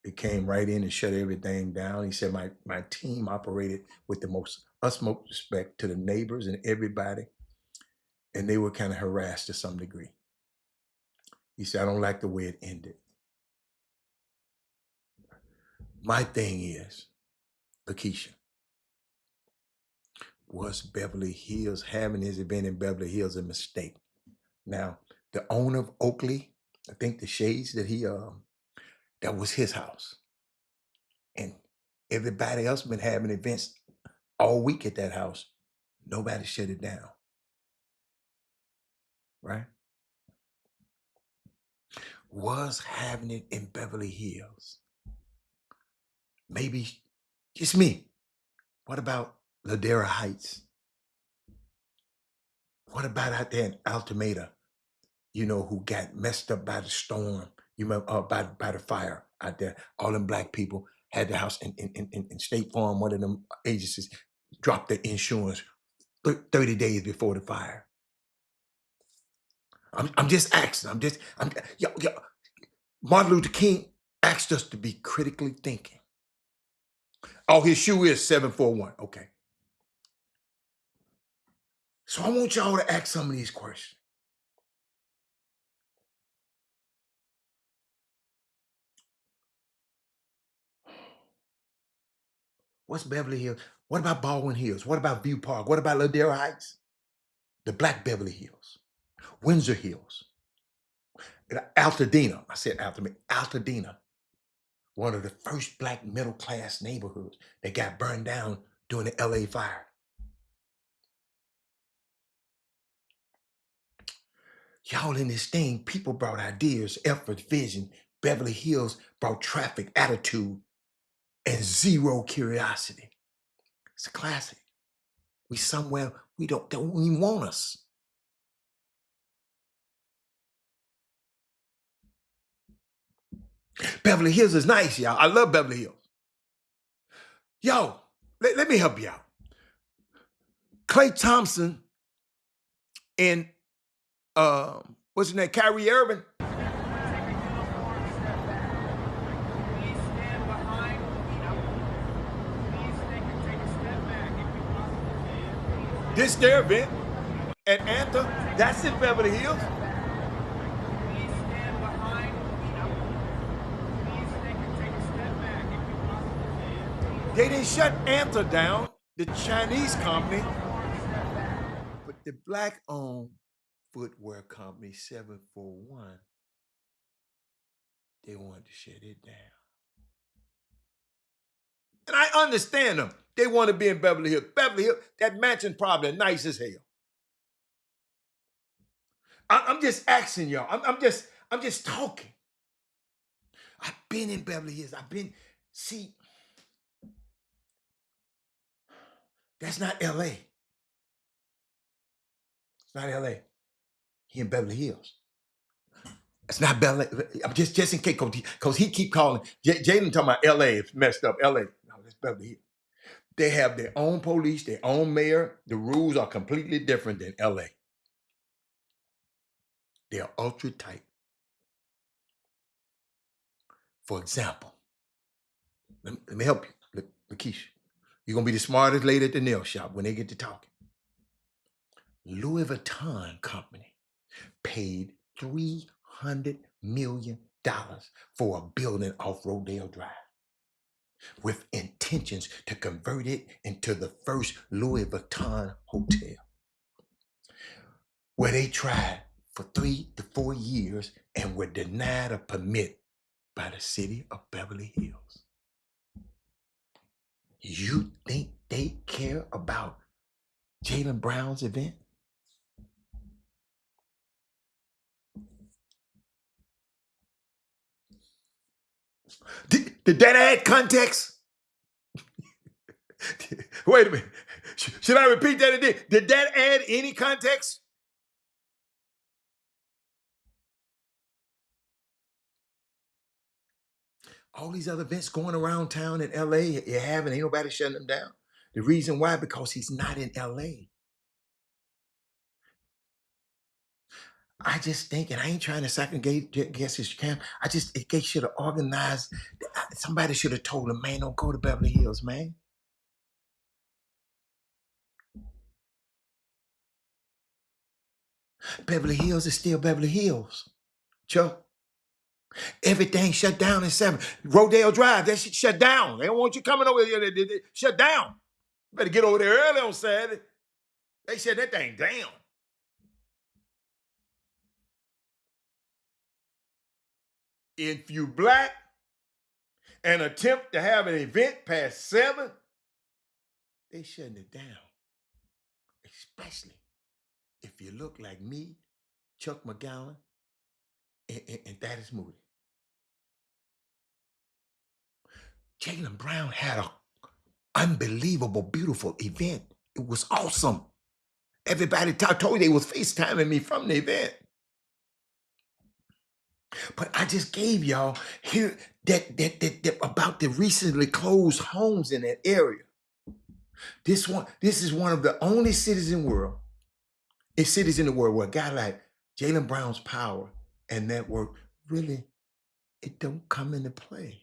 They came right in and shut everything down. He said my team operated with the utmost respect to the neighbors and everybody, and they were kind of harassed to some degree. He said, I don't like the way it ended. My thing is, Lakeisha, was Beverly Hills having his event in Beverly Hills a mistake? Now, the owner of Oakley, I think the Shades that that was his house. And everybody else been having events all week at that house. Nobody shut it down. Right? Was having it in Beverly Hills. Maybe just me. What about Ladera Heights? What about out there in Altameda, who got messed up by the storm, by the fire out there? All them black people had the house in State Farm, one of them agencies, dropped their insurance 30 days before the fire. I'm just asking. Martin Luther King asked us to be critically thinking. Oh, his shoe is 741. Okay. So I want y'all to ask some of these questions. What's Beverly Hills? What about Baldwin Hills? What about View Park? What about Ladera Heights? The Black Beverly Hills, Windsor Hills, Altadena. I said Altadena, one of the first black middle class neighborhoods that got burned down during the LA fire. Y'all in this thing, people brought ideas, effort, vision. Beverly Hills brought traffic, attitude, and zero curiosity. It's a classic. We somewhere we don't even want us. Beverly Hills is nice, y'all. I love Beverly Hills. Yo, let me help you out. Klay Thompson and what's his name? Kyrie Irving. This their event at Anthem. That's in Beverly Hills. They didn't shut Anthem down, the Chinese company, but the black-owned footwear company 741, they wanted to shut it down. And I understand them. They want to be in Beverly Hills. Beverly Hills, that mansion probably nice as hell. I'm just asking y'all. I'm just talking. I've been in Beverly Hills. See, that's not LA. It's not LA. He in Beverly Hills. It's not Beverly. I'm just in case, because he keep calling. Jalen talking about LA. It's messed up. LA. No, that's Beverly Hills. They have their own police, their own mayor. The rules are completely different than LA. They are ultra tight. For example, let me help you, Lakeisha. You're going to be the smartest lady at the nail shop when they get to talking. Louis Vuitton company paid $300 million for a building off Rodale Drive with intentions to convert it into the first Louis Vuitton hotel, where they tried for 3 to 4 years and were denied a permit by the city of Beverly Hills. You think they care about Jaylen Brown's event? Did that add context? Wait a minute. Should I repeat that again? Did that add any context? All these other events going around town in LA, you have, and ain't nobody shutting them down. The reason why, because he's not in LA. I just think, and I ain't trying to second guess his camp. I just think they should have organized. Somebody should have told him, man, don't go to Beverly Hills, man. Beverly Hills is still Beverly Hills. Chuck. Everything shut down in 7. Rodale Drive, that shit shut down. They don't want you coming over here. They shut down. You better get over there early on Saturday. They shut that thing down. If you black and attempt to have an event past 7, they shutting it down. Especially if you look like me, Chuck McGowan, and Thaddeus Moody. Jaylen Brown had an unbelievable, beautiful event. It was awesome. Everybody told you they was FaceTiming me from the event. But I just gave y'all here that about the recently closed homes in that area. This is one of the only cities in the world where a guy like Jaylen Brown's power and network really, it don't come into play.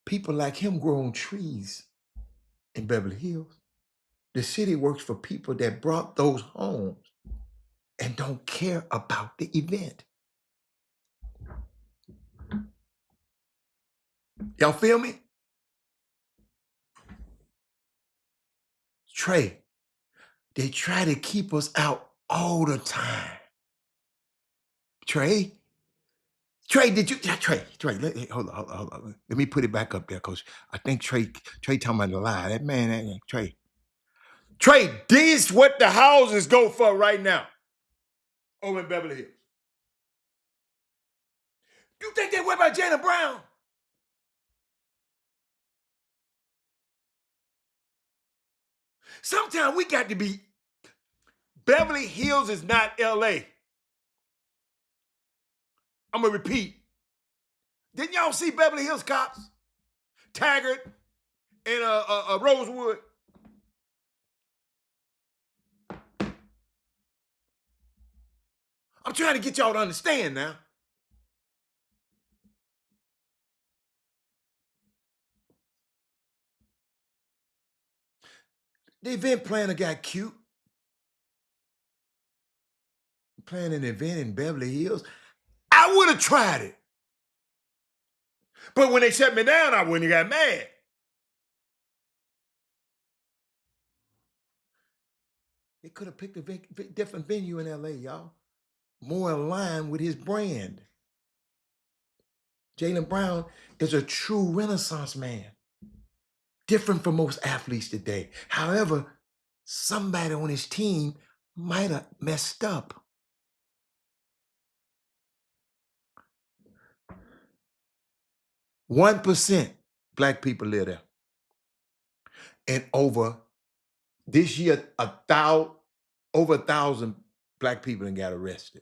People like him grow on trees in Beverly Hills. The city works for people that brought those homes and don't care about the event. Y'all feel me? Trey, they try to keep us out all the time. Trey, did you, Trey, hold on. Let me put it back up there, Coach. I think Trey talking about the lie. That man, Trey, this what the houses go for right now over in Beverly Hills. You think they worry about Jaylen Brown? Sometimes we got to be, Beverly Hills is not LA. I'm going to repeat. Didn't y'all see Beverly Hills cops? Taggart and Rosewood. I'm trying to get y'all to understand now. The event planner got cute. Planning an event in Beverly Hills. I would have tried it. But when they shut me down, I wouldn't have got mad. They could have picked a different venue in LA, y'all. More aligned with his brand. Jaylen Brown is a true Renaissance man. Different from most athletes today. However, somebody on his team might have messed up. %1 Black people live there. And over this year, over 1,000 Black people got arrested.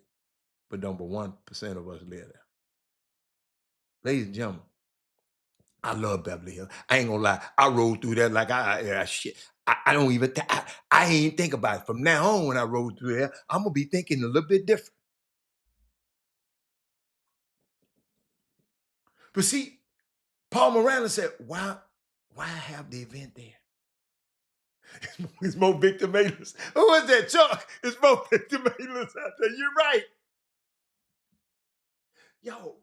But number 1% of us live there. Ladies and gentlemen, I love Beverly Hills. I ain't gonna lie. I rode through there like shit. I don't even, I ain't think about it. From now on, when I rode through there, I'm gonna be thinking a little bit different. But see, Paul Morales said, why have the event there? It's more Victor Mayless. Who is that, Chuck? It's more Victor Mayless out there. You're right. Yo,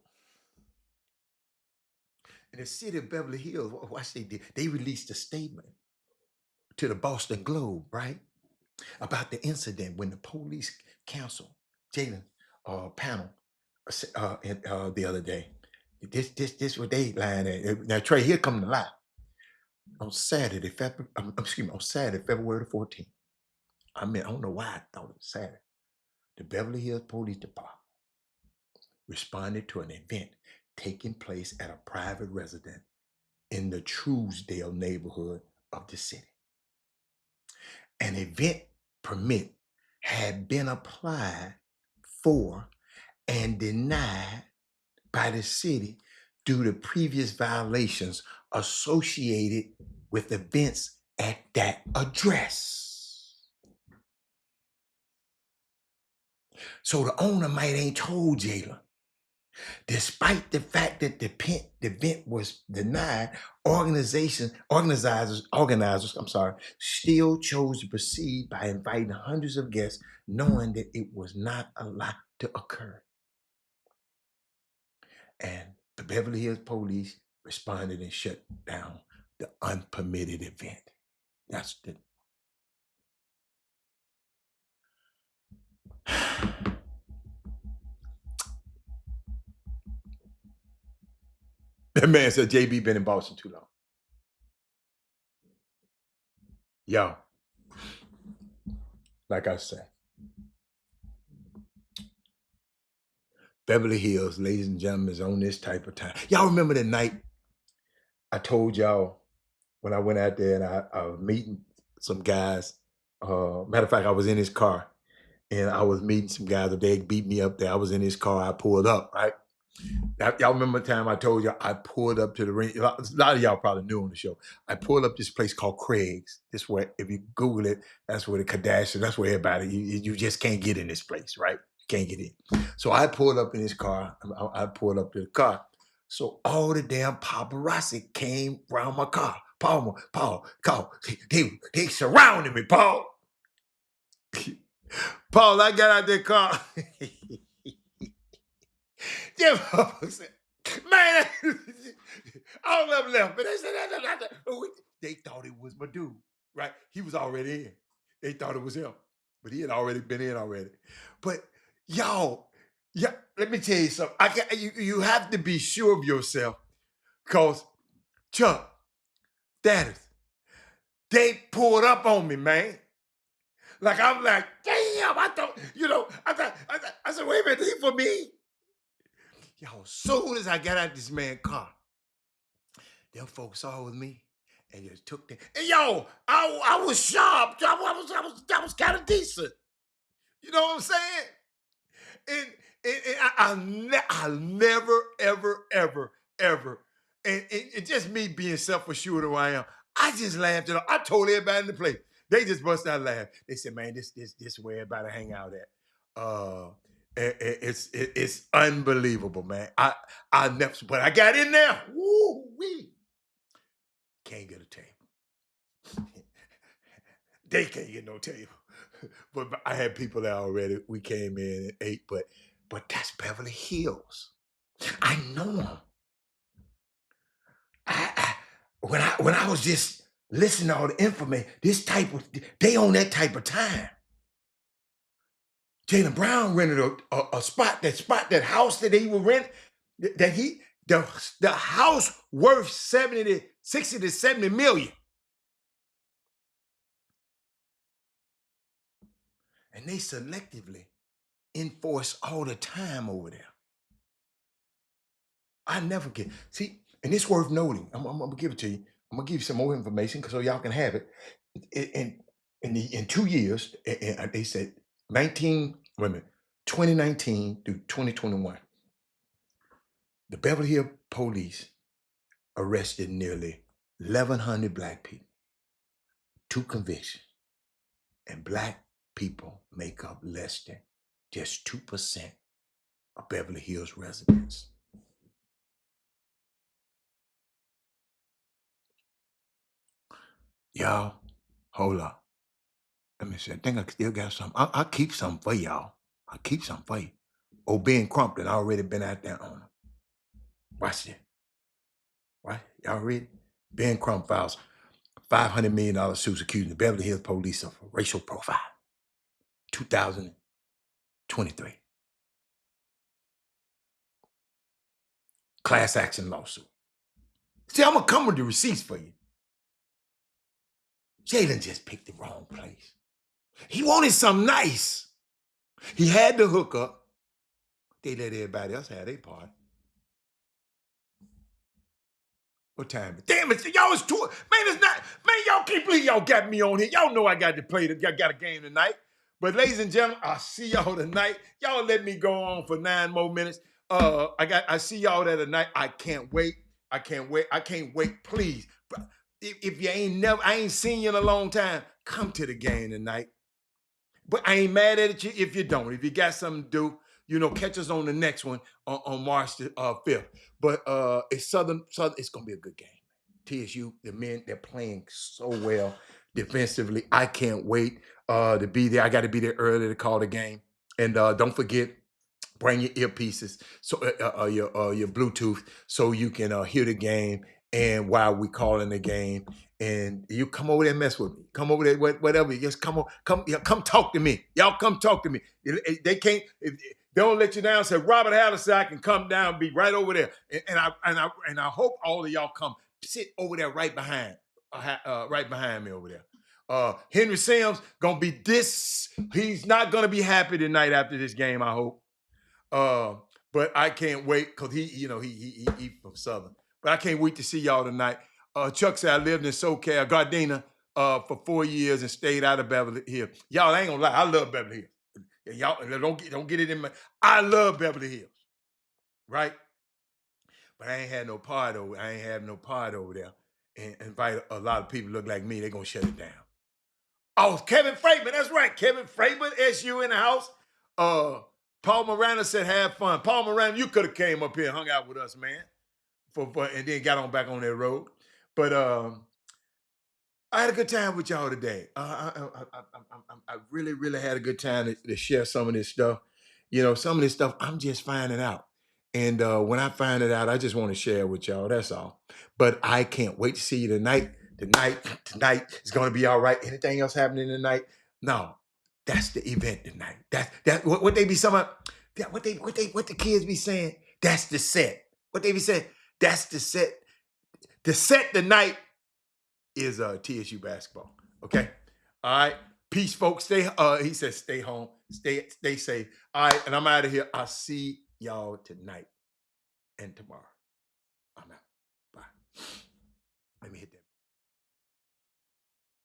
in the city of Beverly Hills, watch they did. They released a statement to the Boston Globe, right? About the incident when the police canceled Jaylen panel the other day. This what they lying at. Now, Trey, here come the lie. On Saturday, February the 14th. I don't know why I thought it was Saturday. The Beverly Hills Police Department responded to an event taking place at a private residence in the Truesdale neighborhood of the city. An event permit had been applied for and denied by the city due to previous violations associated with events at that address. So the owner might ain't told Jaylen. Despite the fact that the event was denied, organizers, still chose to proceed by inviting hundreds of guests, knowing that it was not allowed to occur. And the Beverly Hills police responded and shut down the unpermitted event. That's the... That man said JB been in Boston too long. Yo, like I said, Beverly Hills, ladies and gentlemen, is on this type of time. Y'all remember the night I told y'all when I went out there and I was meeting some guys. Matter of fact, I was in his car and I was meeting some guys. They beat me up there. I was in his car. I pulled up, right? Y'all remember the time I told you I pulled up to the ring? A lot of y'all probably knew on the show. I pulled up this place called Craig's. This where, if you Google it, that's where the Kardashians, that's where everybody, you just can't get in this place, right? You can't get in. So I pulled up in his car. I pulled up to the car. So all the damn paparazzi came around my car. Paul, they surrounded me, Paul. Paul, I got out that car. Them motherfuckers said, man, all of them left. But they said, they thought it was my dude, right? He was already in. They thought it was him, but he had already been in already. But y'all, yeah, let me tell you something. You have to be sure of yourself, because Chuck, Daddy, they pulled up on me, man. Like, I'm like, damn, I thought, I said, wait a minute, he for me? Yo, as soon as I got out this man's car, them folks saw it was me and just took them. And yo, I was sharp. I was kind of decent. You know what I'm saying? And I'll never, ever, and just me being self-assured who I am, I just laughed it off. I told everybody in the place. They just bust out laughing. They said, man, this is where everybody hang out at. It's unbelievable, man. I never, but I got in there. Woo wee. Can't get a table. They can't get no table. But I had people there already. We came in and ate, but that's Beverly Hills. I know them. When I was just listening to all the information, they own that type of time. Jaylen Brown rented a spot, that house that he would rent, the house worth 60 to 70 million. And they selectively enforce all the time over there. I never get, see, and it's worth noting. I'm gonna give it to you. I'm gonna give you some more information so y'all can have it. In 2 years, and they said 2019 through 2021, the Beverly Hills police arrested nearly 1,100 black people, 2 convictions, and black people make up less than just 2% of Beverly Hills residents. Y'all, hold up. Let me see. I think I still got something. I'll keep something for y'all. I'll keep something for you. Oh, Ben Crumpton already been out there on him. Watch it. Right? Y'all ready? Ben Crump files $500 million suits accusing the Beverly Hills police of racial profile. 2023. Class action lawsuit. See, I'm gonna come with the receipts for you. Jaylen just picked the wrong place. He wanted something nice. He had the hookup. They let everybody else have their part. What time is it? Damn it, y'all, it's 2. Man, it's not. Man, y'all can't believe y'all got me on here. Y'all know I got to play. I got a game tonight. But ladies and gentlemen, I'll see y'all tonight. Y'all let me go on for 9 more minutes. I see y'all there tonight. I can't wait. I can't wait. Please. If you I ain't seen you in a long time, come to the game tonight. But I ain't mad at you if you don't. If you got something to do, catch us on the next one on March the 5th. But it's Southern. It's gonna be a good game. TSU, the men, they're playing so well defensively. I can't wait to be there. I got to be there early to call the game. And don't forget, bring your earpieces, so your Bluetooth, so you can hear the game. And while we calling the game, and you come over there and mess with me. Come over there, whatever. Just come talk to me. Y'all come talk to me. They can't. They don't let you down. Say Robert Hallis said I can come down, and be right over there. And I hope all of y'all come sit over there right behind me over there. Henry Sims gonna be this. He's not gonna be happy tonight after this game, I hope. But I can't wait, because he from Southern. But I can't wait to see y'all tonight. Chuck said I lived in SoCal, Gardena, for 4 years and stayed out of Beverly Hills. Y'all, I ain't gonna lie, I love Beverly Hills. Y'all don't get it in my. I love Beverly Hills, right? But I ain't had no part over. I ain't have no part over there. And invite a lot of people look like me. They gonna shut it down. Oh, Kevin Freitman, that's right. Kevin Freitman, SU in the house. Paul Morano said have fun. Paul Morano, you could have came up here and hung out with us, man. and then got on back on that road. But I had a good time with y'all today. I really, really had a good time to share some of this stuff. You know, some of this stuff I'm just finding out. And when I find it out, I just want to share with y'all. That's all. But I can't wait to see you tonight. Tonight is going to be all right. Anything else happening tonight? No, that's the event tonight. That what they be saying. What the kids be saying? That's the set. What they be saying? That's the set. The set tonight is TSU basketball. Okay. All right. Peace, folks. He says stay home. Stay safe. All right, and I'm out of here. I'll see y'all tonight and tomorrow. I'm out. Bye. Let me hit that.